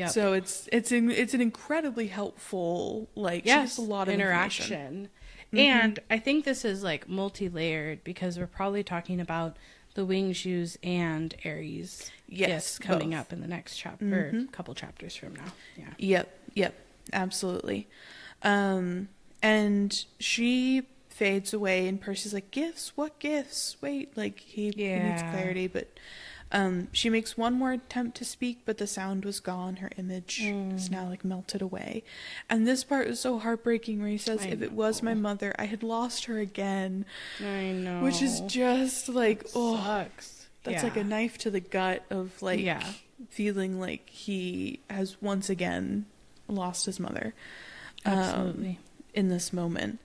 So it's an incredibly helpful, like, she gives a lot of interaction. And I think this is like multi-layered, because we're probably talking about the wing shoes and Ares gifts coming up in the next chapter, or a couple chapters from now. Yeah. Yep. Absolutely. And she fades away, and Percy's like, "Gifts? What gifts? Wait," like he needs clarity, but she makes one more attempt to speak, but the sound was gone. Her image is now like melted away. And this part is so heartbreaking, where he says, "If it was my mother, I had lost her again." I know. Which is just like, sucks. That's like a knife to the gut of like feeling like he has once again lost his mother. Absolutely. In this moment.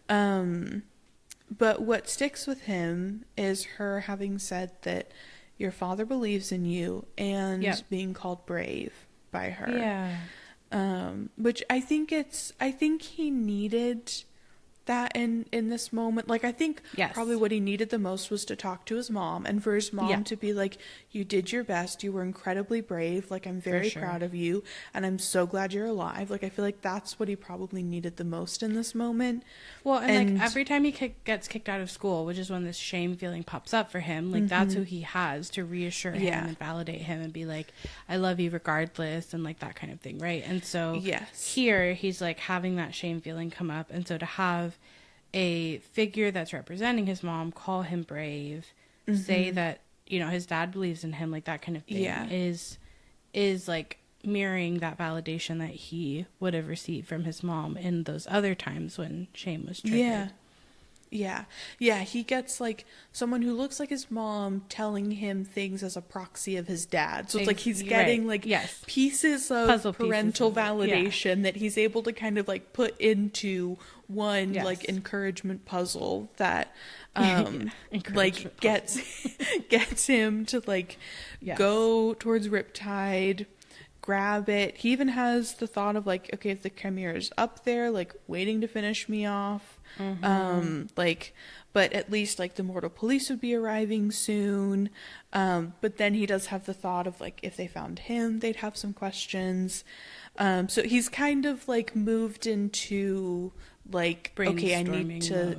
But what sticks with him is her having said that your father believes in you, and being called brave by her. Yeah. Which I think he needed that in this moment. Like, I think probably what he needed the most was to talk to his mom, and for his mom to be like, "You did your best, you were incredibly brave, like, I'm very proud of you, and I'm so glad you're alive." Like, I feel like that's what he probably needed the most in this moment. Well, and like every time he gets kicked out of school, which is when this shame feeling pops up for him, like that's who he has to reassure him and validate him and be like, "I love you regardless," and like that kind of thing, right? And so here he's like having that shame feeling come up, and so to have a figure that's representing his mom call him brave, say that his dad believes in him, like that kind of thing, is like mirroring that validation that he would have received from his mom in those other times when shame was triggered. Yeah, he gets like someone who looks like his mom telling him things as a proxy of his dad. So it's like he's getting pieces of puzzle parental validation that he's able to kind of like put into one like encouragement puzzle that like gets him to like go towards Riptide, grab it. He even has the thought of like, okay, if the Chimera's up there, like waiting to finish me off, but at least like the mortal police would be arriving soon. But then he does have the thought of like, if they found him, they'd have some questions. So he's kind of like moved into like, okay, I need to,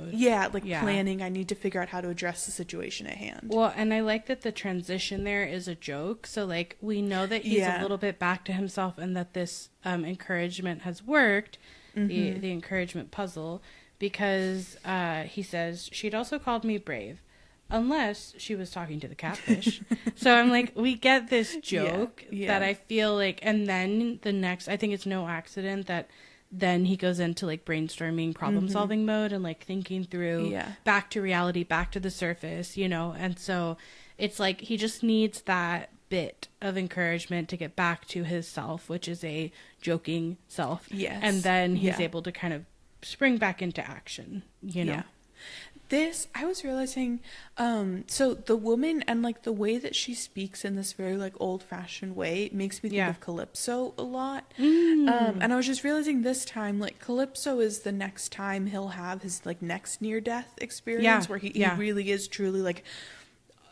planning. I need to figure out how to address the situation at hand. Well, and I like that the transition there is a joke. So like, we know that he's a little bit back to himself and that this encouragement has worked, the encouragement puzzle, because he says, she'd also called me brave. Unless she was talking to the catfish. So I'm like, we get this joke that I feel like, and then the next, I think it's no accident that then he goes into like brainstorming, problem solving mode and like thinking through back to reality, back to the surface, you know? And so it's like, he just needs that bit of encouragement to get back to his self, which is a joking self. Yes. And then he's able to kind of spring back into action, you know? Yeah. This, I was realizing, so the woman and like the way that she speaks in this very like old fashioned way makes me think of Calypso a lot. And I was just realizing this time, like Calypso is the next time he'll have his like next near death experience where he really is truly like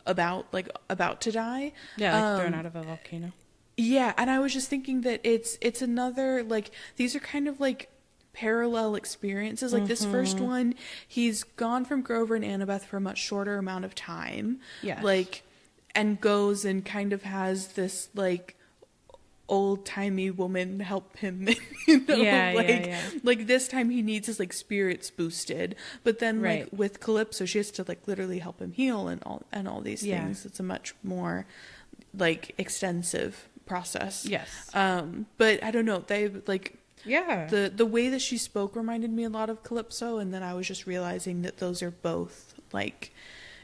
about to die. Yeah, like thrown out of a volcano. Yeah, and I was just thinking that it's another like, these are kind of like parallel experiences. Like this first one, he's gone from Grover and Annabeth for a much shorter amount of time. Yeah. Like, and goes and kind of has this like old-timey woman help him, you know, like this time he needs his like spirits boosted, but then like with Calypso she has to like literally help him heal and all these things. It's a much more like extensive process. But I don't know, they like the way that she spoke reminded me a lot of Calypso, and then I was just realizing that those are both like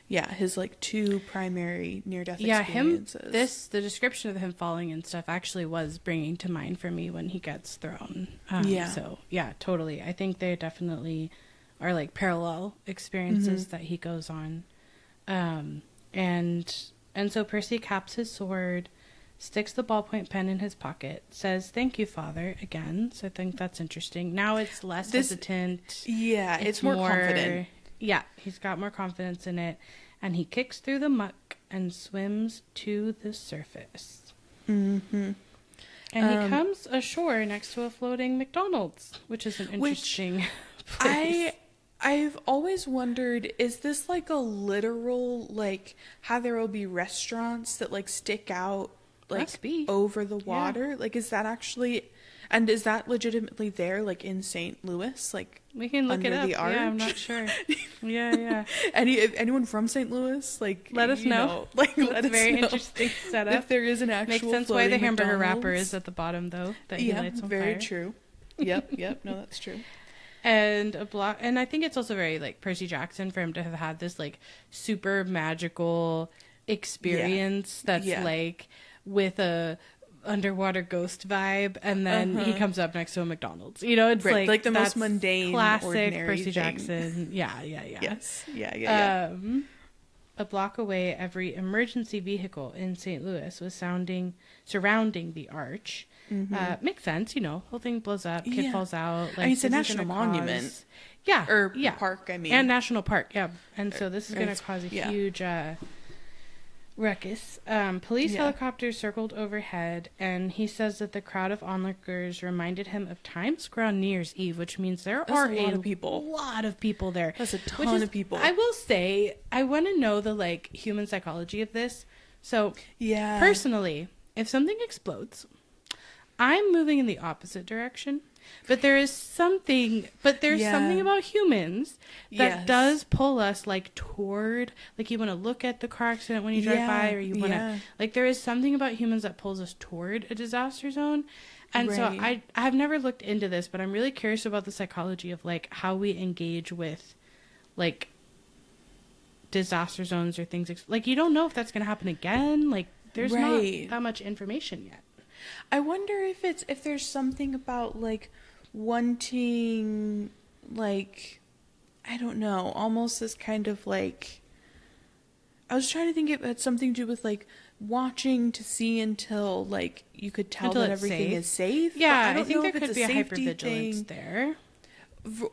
his like two primary near-death experiences. The description of him falling and stuff actually was bringing to mind for me when he gets thrown. So yeah, totally. I think they definitely are like parallel experiences that he goes on. And so Percy caps his sword, sticks the ballpoint pen in his pocket, says, "Thank you, Father," again. So I think that's interesting. Now it's less hesitant. Yeah, it's more confident. Yeah, he's got more confidence in it. And he kicks through the muck and swims to the surface. And he comes ashore next to a floating McDonald's, which is an interesting place. I've always wondered, is this like a literal, like, how there will be restaurants that like stick out like over the water? Like, is that actually, and is that legitimately there, like in St. Louis, like we can look it up? The arch? Yeah, I'm not sure. If anyone from St. Louis, like, let us know. Like, let us very know. Interesting setup. If there is an actual, makes sense why the hamburger wrapper is at the bottom though. That he lights on very fire. True. Yep. No, that's true. And and I think it's also very like Percy Jackson for him to have had this like super magical experience that's like with a underwater ghost vibe, and then he comes up next to a McDonald's. You know, it's like the most mundane, classic Percy thing. Jackson. Yeah. Yes. A block away, every emergency vehicle in St. Louis was surrounding the arch. Makes sense, you know. Whole thing blows up, kid falls out. Like, I mean, it's a national monument. Park. I mean, and national park. Yeah, and so this is going to cause a huge ruckus. Police helicopters circled overhead, and he says that the crowd of onlookers reminded him of Times Square on New Year's Eve, which means there are a lot of people there. That's a ton of people. I will say, I want to know the like human psychology of this. So, personally, if something explodes, I'm moving in the opposite direction. But there's something about humans that does pull us like toward, like you want to look at the car accident when you drive by, or you want to, like, there is something about humans that pulls us toward a disaster zone. And so I've never looked into this, but I'm really curious about the psychology of like how we engage with like disaster zones or things. Like, you don't know if that's going to happen again. Like, there's not that much information yet. I wonder if there's something about like wanting, like, I don't know, almost this kind of like, I was trying to think if it had something to do with like watching to see until like you could tell that everything is safe. Yeah, I think there could be a hypervigilance there.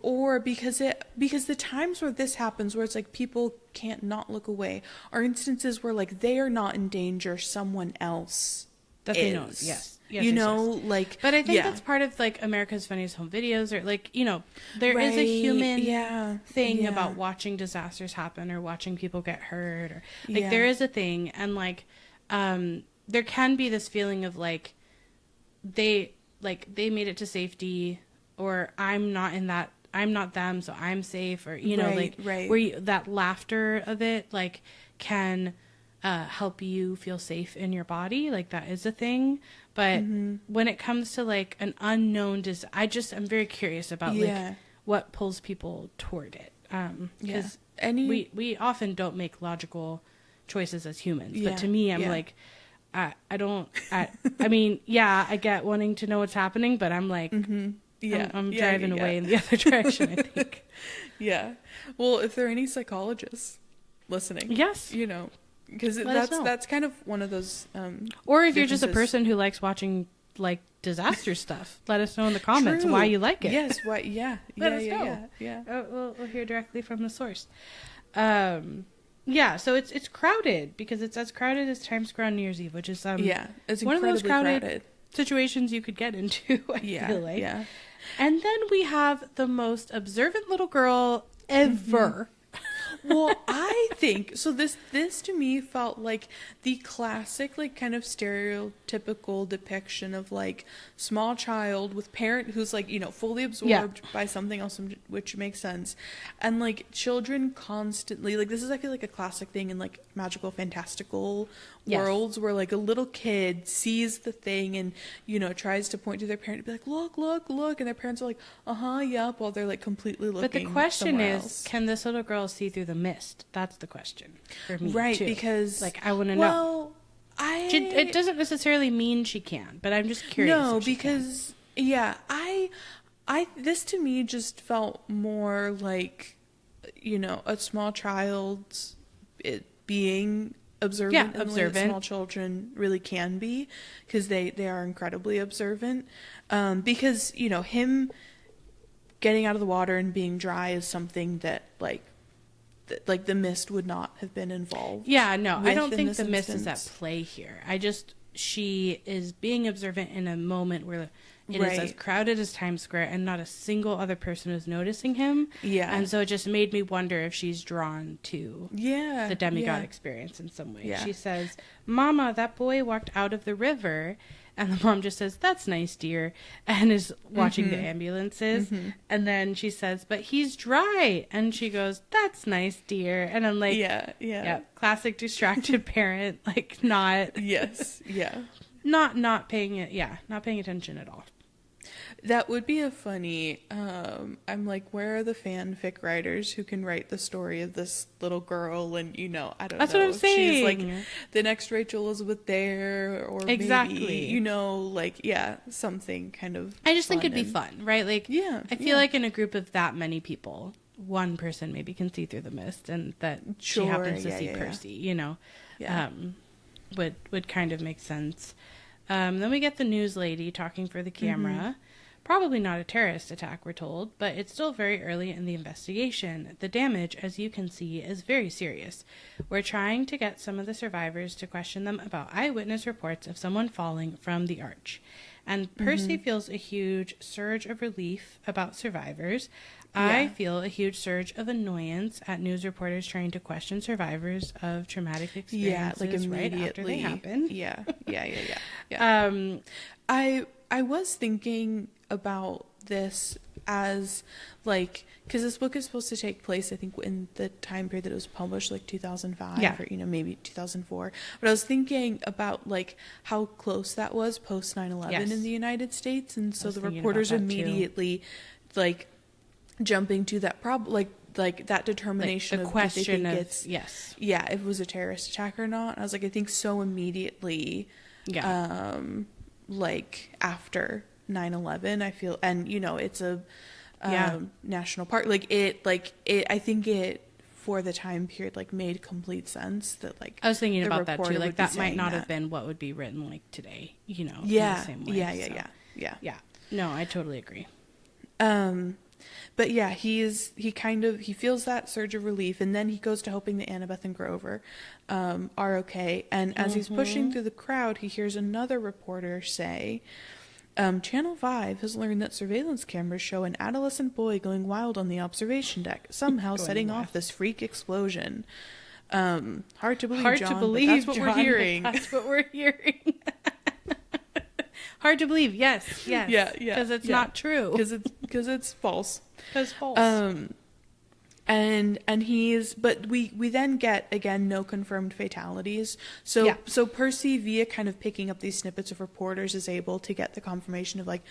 Or because the times where this happens, where it's like people can't not look away, are instances where like they are not in danger, someone else that is. They know. Yes, you know, like. But I think that's part of like America's Funniest Home Videos, or like, you know, there is a human thing about watching disasters happen or watching people get hurt, or like there is a thing, and like there can be this feeling of like they made it to safety. Or I'm not them, so I'm safe. Or, you know, where that laughter of it, like, can help you feel safe in your body. Like, that is a thing. But when it comes to, like, an unknown I'm very curious about, like, what pulls people toward it. Because we often don't make logical choices as humans. But to me, I'm like, I mean, I get wanting to know what's happening, but I'm like... I'm driving away in the other direction, I think. Well, if there are any psychologists listening, yes, you know, because that's kind of one of those. Or if you're just a person who likes watching like disaster stuff, let us know in the comments why you like it. Yes, why? Let us know. We'll hear directly from the source. So it's crowded because it's as crowded as Times Square on New Year's Eve, which is it's one of those crowded situations you could get into. I feel like. And then we have the most observant little girl ever. Well, I think so. This to me felt like the classic, like kind of stereotypical depiction of like small child with parent who's like, you know, fully absorbed by something else, which makes sense, and like children constantly like this is I feel like a classic thing in like magical fantastical worlds where like a little kid sees the thing and, you know, tries to point to their parent and be like, look, and their parents are like, yep, while they're like completely looking. But the question is, else. Can this little girl see through the mist? That's the question for me, right? Too. Because like I want to know. It doesn't necessarily mean she can, but I'm just curious. No, because I this to me just felt more like, you know, a small child's being observant, in the way that small children really can be, because they are incredibly observant. Because, you know, him getting out of the water and being dry is something that like the mist would not have been involved. Yeah, no, I don't think the mist is at play here. She is being observant in a moment where it is as crowded as Times Square and not a single other person is noticing him. Yeah. And so it just made me wonder if she's drawn to the demigod experience in some way. Yeah. She says, Mama, that boy walked out of the river. And the mom just says, that's nice, dear, and is watching the ambulances. And then she says, but he's dry. And she goes, that's nice, dear. And I'm like, yeah, classic distracted parent, like not paying attention at all. That would be a funny, I'm like, where are the fanfic writers who can write the story of this little girl? And, you know, I don't know. That's what I'm saying. She's like the next Rachel Elizabeth Dare, or maybe, you know, like, something kind of I just think it'd be fun, right? Like, I feel like in a group of that many people, one person maybe can see through the mist, and that she happens to see Percy, you know, would kind of make sense. Then we get the news lady talking for the camera. Probably not a terrorist attack, we're told, but it's still very early in the investigation. The damage, as you can see, is very serious. We're trying to get some of the survivors to question them about eyewitness reports of someone falling from the arch. And Percy feels a huge surge of relief about survivors. I feel a huge surge of annoyance at news reporters trying to question survivors of traumatic experiences like immediately right after they happen. I was thinking about this as like, because this book is supposed to take place, I think, in the time period that it was published, like 2005 or, you know, maybe 2004. But I was thinking about like how close that was post 9/11 in the United States, and so the reporters immediately like jumping to that problem, like that determination, like the question of if it was a terrorist attack or not. I was like, I think so immediately, like after 9/11, I feel, and you know, it's a national park, like it I think it for the time period, like, made complete sense that, like, I was thinking the about that too. reporter Like, would be that might saying not that. have been what would be written, like, today, you know, Yeah. in the same way. Yeah. Yeah. No, I totally agree. But yeah, he feels that surge of relief, and then he goes to hoping that Annabeth and Grover are okay. And as he's pushing through the crowd, he hears another reporter say, Channel 5 has learned that surveillance cameras show an adolescent boy going wild on the observation deck, somehow setting off this freak explosion. Hard to believe, John, but that's what we're hearing. That's what we're hearing. Hard to believe, yes. Yeah. Because it's not true. Because it's false. Because false. And but we then get, again, no confirmed fatalities. So Percy, via kind of picking up these snippets of reporters, is able to get the confirmation of, like,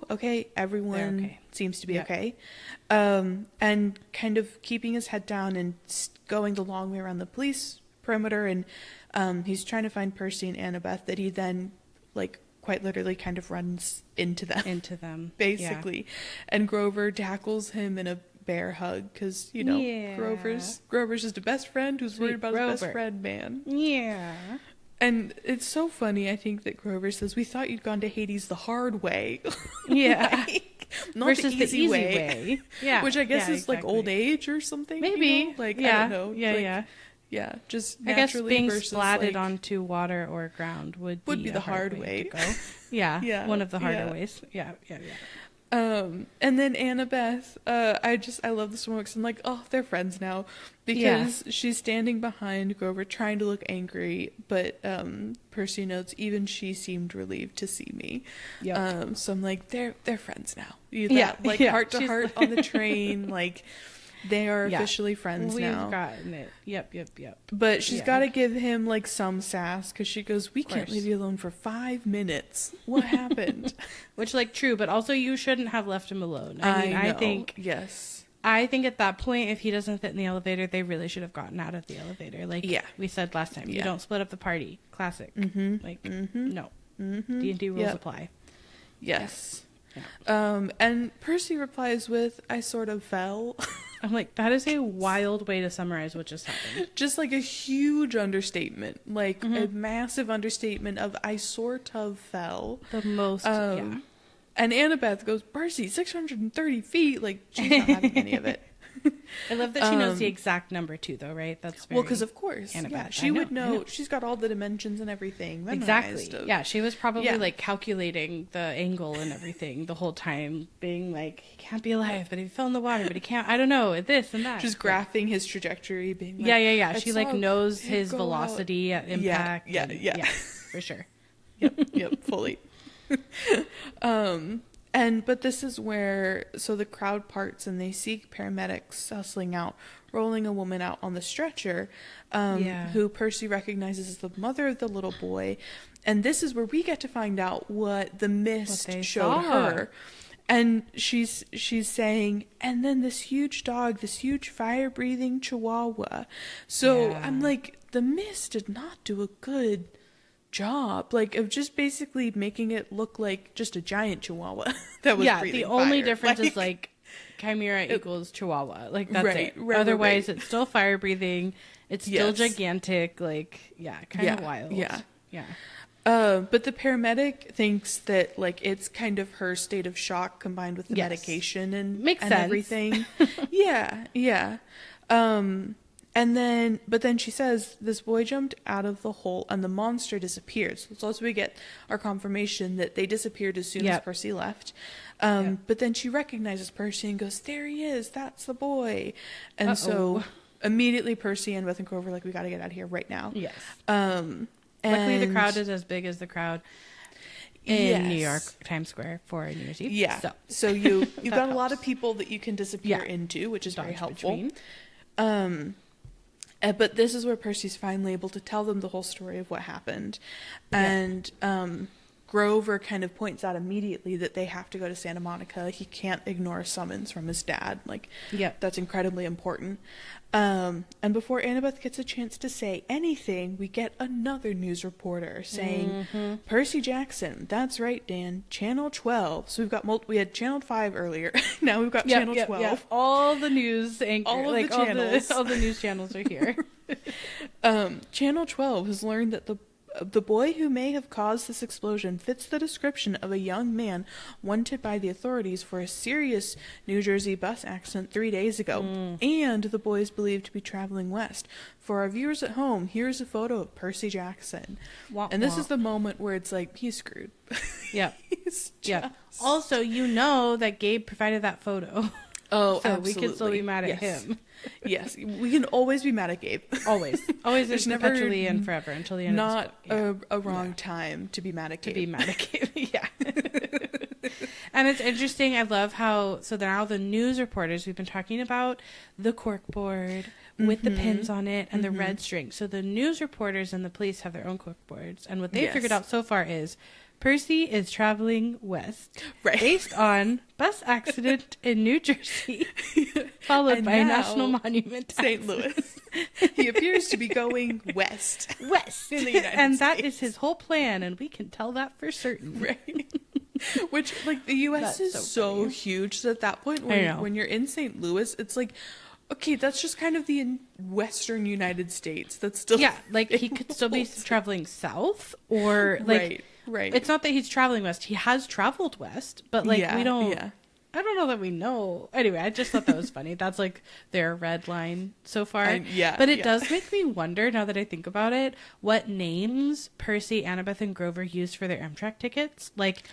okay, everyone seems to be okay. And kind of keeping his head down and going the long way around the police perimeter. And he's trying to find Percy and Annabeth, that he then, like, quite literally kind of runs into them. Basically. Yeah. And Grover tackles him in a bear hug, because, you know, Grover's just a best friend who's worried about his best friend, man. Yeah. And it's so funny, I think, that Grover says, we thought you'd gone to Hades the hard way. Yeah. Not versus the easy way. Yeah. Which I guess is like old age or something. Maybe. You know? Like, I don't know. Yeah, just I guess being versus, splatted like, onto water or ground would be the hard way to go. Yeah, one of the harder ways. Yeah. And then Annabeth, I love this one because I'm like, oh, they're friends now, because she's standing behind Grover trying to look angry, but Percy notes even she seemed relieved to see me. Yep. So I'm like, they're friends now. Heart to heart on the train, like. They are officially friends now. We've gotten it. Yep. But she's got to give him, like, some sass, because she goes, we can't leave you alone for 5 minutes. What happened? Which, like, true, but also you shouldn't have left him alone. I mean, I think... Yes. I think at that point, if he doesn't fit in the elevator, they really should have gotten out of the elevator. Like we said last time, you don't split up the party. Classic. No. D&D rules apply. Yes. Yeah. And Percy replies with, I sort of fell. I'm like, that is a wild way to summarize what just happened. Just like a huge understatement. Like a massive understatement of I sort of fell. The most, And Annabeth goes, Percy, 630 feet. Like, she's not having any of it. I love that she knows the exact number too, though, right? That's very because of course, Annabeth. She would know. She's got all the dimensions and everything exactly. Yeah, she was probably like calculating the angle and everything the whole time, being like, he can't be alive, but he fell in the water, but he can't. I don't know, this and that. Just graphing his trajectory, being like, yeah. She like knows his velocity at impact. Yeah, for sure. Yep, fully. But this is where, so the crowd parts and they see paramedics hustling out, rolling a woman out on the stretcher, who Percy recognizes as the mother of the little boy. And this is where we get to find out what the mist showed her. And she's saying, and then this huge dog, this huge fire-breathing chihuahua. So I'm like, the mist did not do a good job, like, of just basically making it look like just a giant chihuahua that was breathing the only fire. difference is like chimera equals chihuahua, like that's it. Right, otherwise it's still fire breathing, it's still gigantic, like kind of wild. But the paramedic thinks that, like, it's kind of her state of shock combined with the medication and makes sense. Everything. But then she says, this boy jumped out of the hole and the monster disappeared. So also we get our confirmation that they disappeared as soon as Percy left. But then she recognizes Percy and goes, there he is, that's the boy. And so immediately Percy and Beth and Grover are like, we got to get out of here right now. Yes. Luckily the crowd is as big as the crowd in New York Times Square for New Year's Eve. Yeah. So you've got a lot of people that you can disappear into, which is very helpful. But this is where Percy's finally able to tell them the whole story of what happened. And Grover kind of points out immediately that they have to go to Santa Monica. He can't ignore a summons from his dad. Like, that's incredibly important. And before Annabeth gets a chance to say anything, we get another news reporter saying, Percy Jackson, that's right, Dan, Channel 12. So we had Channel 5 earlier. Now we've got Channel 12. Yep. All the news anchors, all of the channels. All the news channels are here. Channel 12 has learned that the boy who may have caused this explosion fits the description of a young man wanted by the authorities for a serious New Jersey bus accident 3 days ago. And the boy is believed to be traveling west. For our viewers at home, here's a photo of Percy Jackson. And this is the moment where it's like, he's screwed. Yeah. Also, you know that Gabe provided that photo. Oh, so absolutely. we can still be mad at him. Yes, we can always be mad at Gabe. Always there's perpetually and forever until the end of this book. Not a wrong time to be mad at Gabe. Yeah. And it's interesting. I love how, so now the news reporters, we've been talking about the corkboard with the pins on it and the red string. So the news reporters and the police have their own corkboards. And what they figured out so far is Percy is traveling west, based on bus accident in New Jersey, followed by National Monument, St. Louis. He appears to be going west in the United and States. That is his whole plan, and we can tell that for certain. Right. Which, like, the U.S. is so huge. So at that point, when you're in St. Louis, it's like, okay, that's just kind of the western United States. That's still like he could still be traveling south, or like. Right. It's not that he's traveling west. He has traveled west, but like we don't. I don't know that we know. Anyway, I just thought that was funny. That's like their red line so far. But it does make me wonder, now that I think about it, what names Percy, Annabeth, and Grover used for their Amtrak tickets. Like,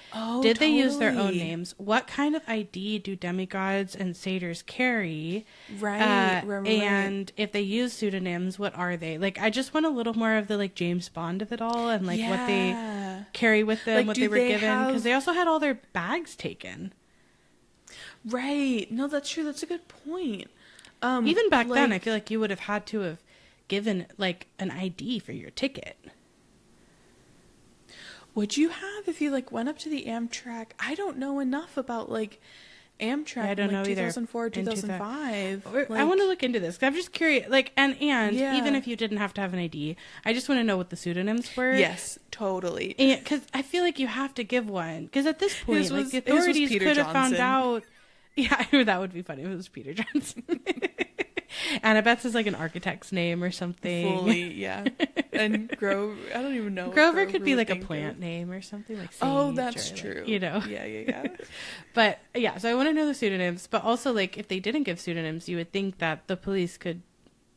did they use their own names? What kind of ID do demigods and satyrs carry? And if they use pseudonyms, what are they? Like, I just want a little more of the like James Bond of it all, and like what they carry with them, like, what they were given, because they also had all their bags taken. Right. No, that's true. That's a good point. Even back then, I feel like you would have had to have given like an ID for your ticket. Would you have if you like went up to the Amtrak? I don't know enough about like Amtrak. I don't know 2004, either. 2005. I want to look into this, 'cause I'm just curious. Like, and even if you didn't have to have an ID, I just want to know what the pseudonyms were. Yes, totally. And because I feel like you have to give one. Because at this point, like the authorities could have found out. Yeah, that would be funny if it was Peter Johnson. Annabeth's is like an architect's name or something. Fully, yeah. And Grover, I don't even know. Grover could be like a plant name or something like. Oh, that's true. Like, you know. Yeah. But yeah, so I want to know the pseudonyms. But also, like, if they didn't give pseudonyms, you would think that the police could,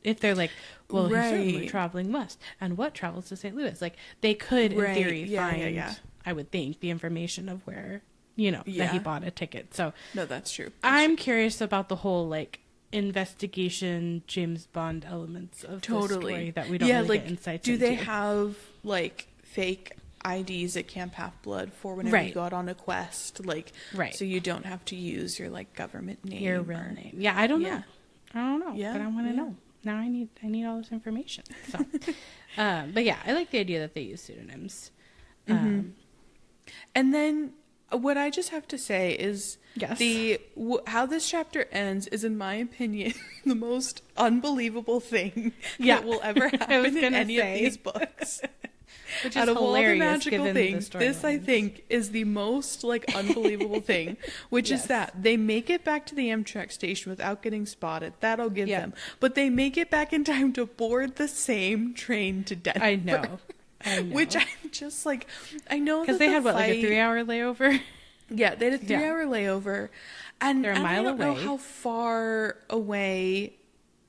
if they're like, well, he's certainly traveling west, and what travels to St. Louis? Like, they could, in theory, find. I would think the information of where. That he bought a ticket. So no, that's true. I'm curious about the whole like investigation James Bond elements of the story that we don't really get insights into. Do they into. have like fake IDs at Camp Half-Blood for whenever you go out on a quest? Like, so you don't have to use your like government name, your real name. Yeah, I don't know. Yeah, but I want to know. Now I need all this information. So, but yeah, I like the idea that they use pseudonyms. And then. What I just have to say is how this chapter ends is, in my opinion, the most unbelievable thing that will ever happen in any of these books. Which is hilarious given the story. This, I think, is the most like unbelievable thing, which is that they make it back to the Amtrak station without getting spotted. That'll give them. But they make it back in time to board the same train to Denver. I know. Which I'm just like, I know because they had like a 3-hour layover. Yeah, they had a 3-hour layover, and they're a mile away. I don't know how far away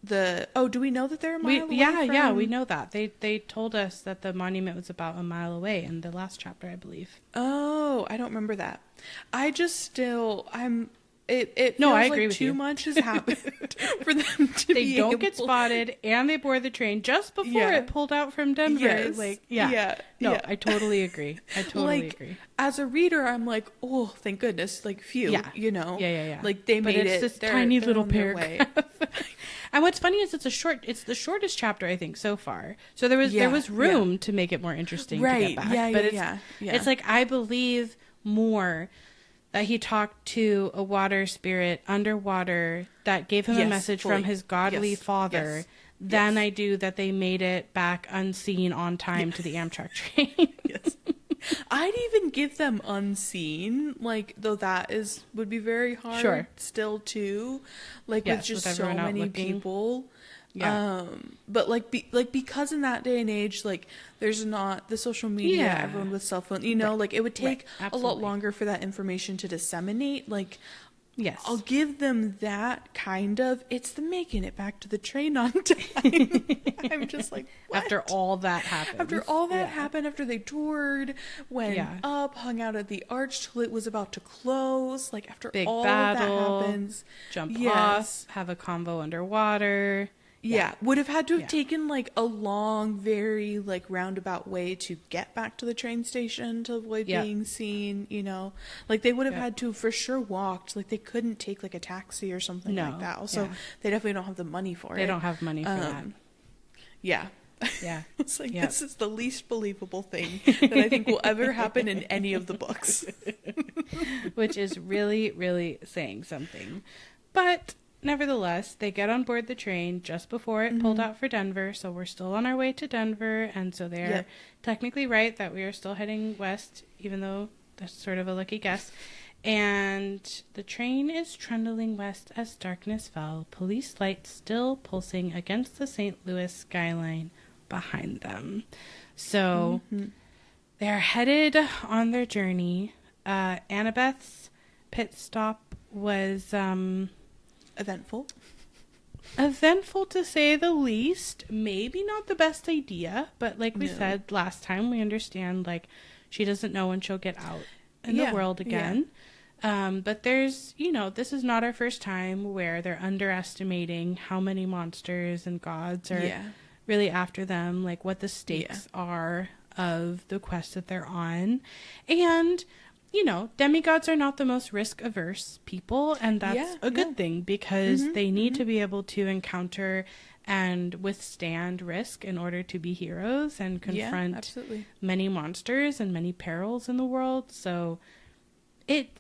do we know that they're a mile away? Yeah, we know that. They told us that the monument was about a mile away in the last chapter, I believe. Oh, I don't remember that. I just I'm It No, feels I agree like with too you. much has happened for them to They be don't able... get spotted, and they board the train just before it pulled out from Denver. Yes. Like, yeah. No, Yeah. I totally agree. I totally Like, agree. as a reader, I'm like, oh, thank goodness. Like, phew, Yeah. you know? Yeah. Like, they But made it's it. this They're- tiny they're little on their way. paragraph. And what's funny is it's the shortest chapter, I think, so far. So there was room to make it more interesting to get back. It's like, I believe more that he talked to a water spirit underwater that gave him a message from his godly father than I do that they made it back unseen on time to the Amtrak train. Yes. I'd even give them unseen, like, though that would be very hard still too, like, with just so many people. Yeah. But because in that day and age, like, there's not the social media, everyone with cell phone, you know, like, it would take a lot longer for that information to disseminate. Like, yes, I'll give them that kind of. It's the making it back to the train on time. I'm just like, what? After all that happened. After they toured, went up, hung out at the arch till it was about to close. Like, after big all battle, of that happens, jump off, have a convo underwater. Yeah, would have had to have taken, like, a long, very, like, roundabout way to get back to the train station to avoid being seen, you know? Like, they would have had to, for sure, walked. Like, they couldn't take, like, a taxi or something like that. Also, they definitely don't have the money for it. They don't have money for that. Yeah. Yeah. It's like, this is the least believable thing that I think will ever happen in any of the books. Which is really, really saying something. But... nevertheless, they get on board the train just before it pulled out for Denver, so we're still on our way to Denver, and so they're technically right that we are still heading west, even though that's sort of a lucky guess. And the train is trundling west as darkness fell, police lights still pulsing against the St. Louis skyline behind them. So they're headed on their journey. Annabeth's pit stop was... Eventful to say the least. Maybe not the best idea, but like we said last time, we understand, like, she doesn't know when she'll get out in the world again. But there's, you know, this is not our first time where they're underestimating how many monsters and gods are really after them, like what the stakes are of the quest that they're on. And you know, demigods are not the most risk-averse people, and that's a good thing, because they need to be able to encounter and withstand risk in order to be heroes and confront many monsters and many perils in the world. So it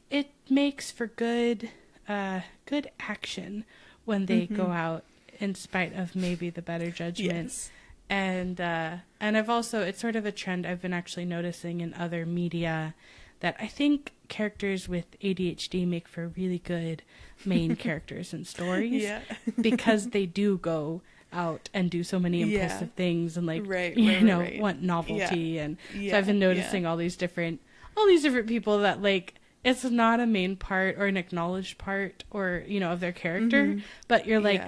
makes for good action when they go out in spite of maybe the better judgment. And I've also, it's sort of a trend I've been actually noticing in other media, that I think characters with ADHD make for really good main characters in stories, because they do go out and do so many impulsive things and like want novelty, and so I've been noticing all these different people that, like, it's not a main part or an acknowledged part or, you know, of their character, but you're like,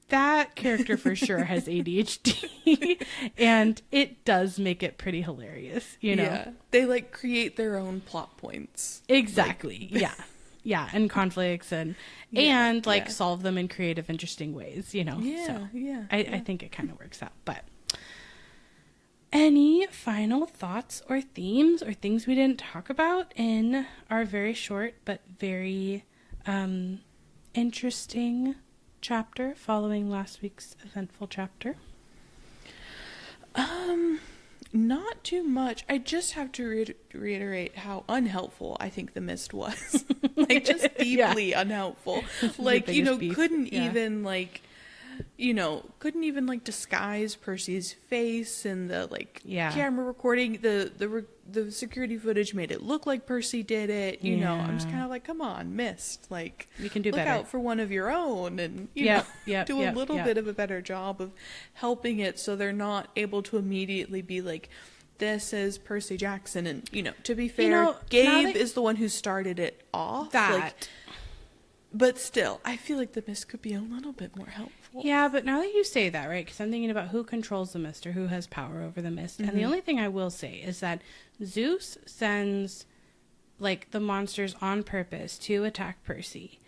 that character for sure has ADHD, and it does make it pretty hilarious, you know? Yeah. They, like, create their own plot points. Exactly. Like... and conflicts and solve them in creative, interesting ways, you know? I think it kind of works out. But any final thoughts or themes or things we didn't talk about in our very short but very interesting chapter following last week's eventful chapter? Not too much. I just have to reiterate how unhelpful I think the mist was. Like, just deeply unhelpful. Like, you know, couldn't even disguise Percy's face, and the camera recording, the security footage made it look like Percy did it. You know, I'm just kind of like, come on, Mist, like, you can do look better. Out for one of your own, and do a little bit of a better job of helping it, so they're not able to immediately be like, this is Percy Jackson. And, you know, to be fair, Gabe is the one who started it off. But still, I feel like the mist could be a little bit more helpful. Yeah, but now that you say that, right, because I'm thinking about who controls the mist or who has power over the mist. And the only thing I will say is that Zeus sends like the monsters on purpose to attack Percy.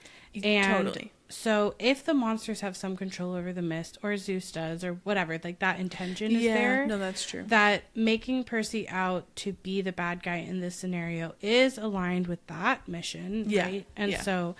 And totally. so if the monsters have some control over the mist, or Zeus does, or whatever, like that intention is there. No, that's true. That making Percy out to be the bad guy in this scenario is aligned with that mission, right? And so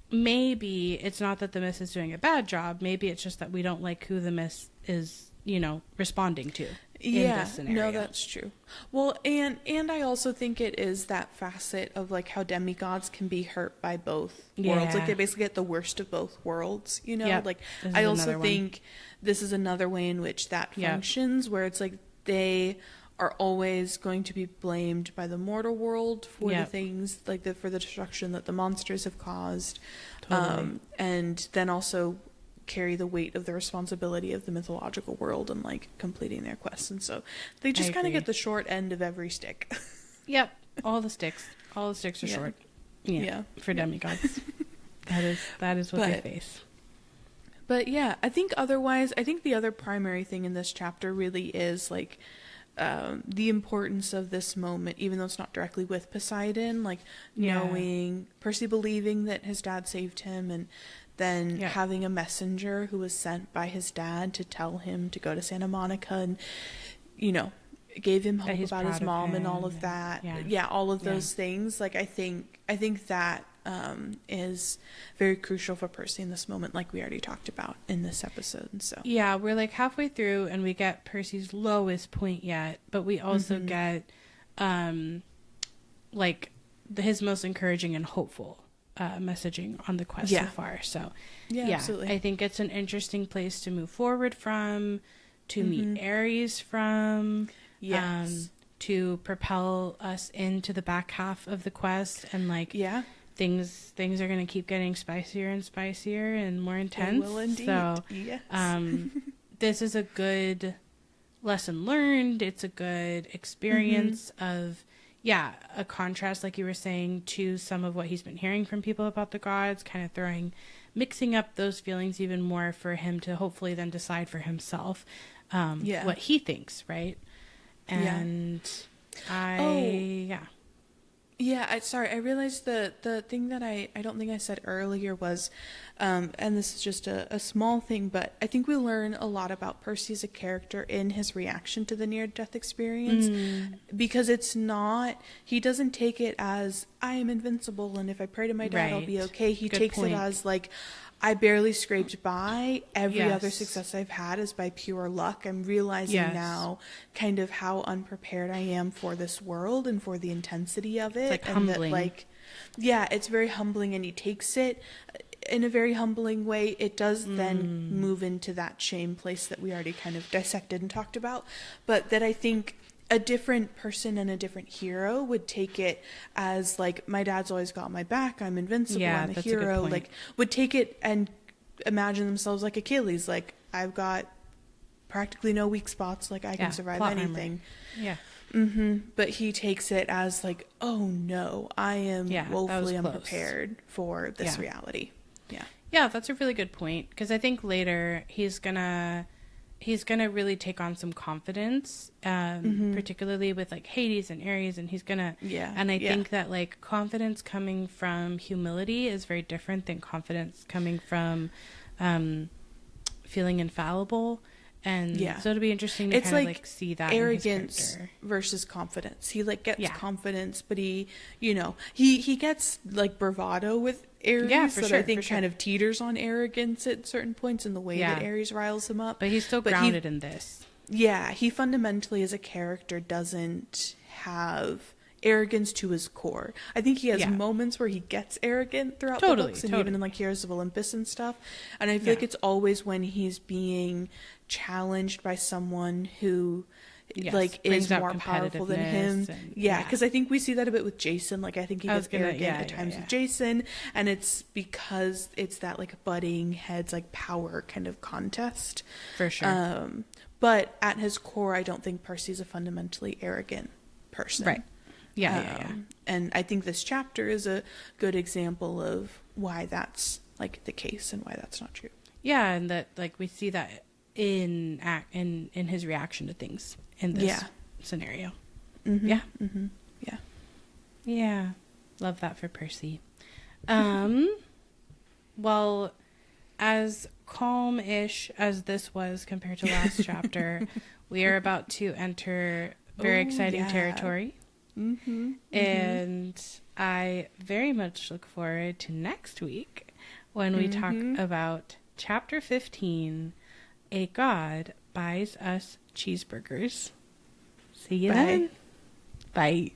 maybe it's not that the mist is doing a bad job. Maybe it's just that we don't like who the mist is, you know, responding to. In this scenario. No, that's true. Well, and I also think it is that facet of like how demigods can be hurt by both worlds. Like they basically get the worst of both worlds, you know? Like I also think this is another way in which that functions, where it's like they are always going to be blamed by the mortal world for the things like for the destruction that the monsters have caused. Totally. And then also carry the weight of the responsibility of the mythological world and like completing their quests, and so they just kind of get the short end of every stick. All the sticks are short for demigods. that is what they face. But yeah, I think otherwise, I think the other primary thing in this chapter really is like the importance of this moment, even though it's not directly with Poseidon, like knowing Percy believing that his dad saved him, and then having a messenger who was sent by his dad to tell him to go to Santa Monica, and, you know, gave him hope about his mom and all of that. All of those things. Like, I think that is very crucial for Percy in this moment, like we already talked about in this episode. And so we're like halfway through and we get Percy's lowest point yet, but we also get like his most encouraging and hopeful messaging on the quest so far. So absolutely. I think it's an interesting place to move forward from, to meet Ares from, to propel us into the back half of the quest, and like things are going to keep getting spicier and spicier and more intense. They will indeed. So this is a good lesson learned. It's a good experience of a contrast, like you were saying, to some of what he's been hearing from people about the gods, kind of mixing up those feelings even more for him to hopefully then decide for himself what he thinks, right? And I realized the thing that I don't think I said earlier was, and this is just a small thing, but I think we learn a lot about Percy as a character in his reaction to the near-death experience, because he doesn't take it as, I am invincible, and if I pray to my dad, I'll be okay. He takes it as like, I barely scraped by. Every other success I've had is by pure luck. I'm realizing now kind of how unprepared I am for this world and for the intensity of it. It's like humbling. That, it's very humbling, and he takes it in a very humbling way. It does then move into that shame place that we already kind of dissected and talked about, but that I think a different person and a different hero would take it as like, my dad's always got my back, I'm invincible, I'm a hero, like would take it and imagine themselves like Achilles, like I've got practically no weak spots, like I can survive anything. But he takes it as like, oh no, I am woefully unprepared for this reality. That's a really good point, because I think later he's gonna really take on some confidence, particularly with like Hades and Ares, and he's gonna and I think that like confidence coming from humility is very different than confidence coming from feeling infallible. And so it'll be interesting to kind of like see that arrogance versus confidence. He like gets confidence, but he, you know, he gets like bravado with Ares that I think kind of teeters on arrogance at certain points in the way that Ares riles him up. But he's still grounded in this. Yeah, he fundamentally as a character doesn't have arrogance to his core. I think he has moments where he gets arrogant throughout the books, and even in like Heroes of Olympus and stuff. And I feel like it's always when he's being challenged by someone who like is more powerful than him. Because I think we see that a bit with Jason. Like I think he gets arrogant at times with Jason, and it's because it's that like butting heads, like power kind of contest. For sure. But at his core, I don't think Percy's a fundamentally arrogant person. Right. And I think this chapter is a good example of why that's like the case and why that's not true. Yeah, and that like we see that in his reaction to things in this scenario. Yeah. Love that for Percy. Well, as calm-ish as this was compared to last chapter, we are about to enter very exciting territory. And I very much look forward to next week when we talk about chapter 15, A God Buys Us Cheeseburgers. See you then. Bye.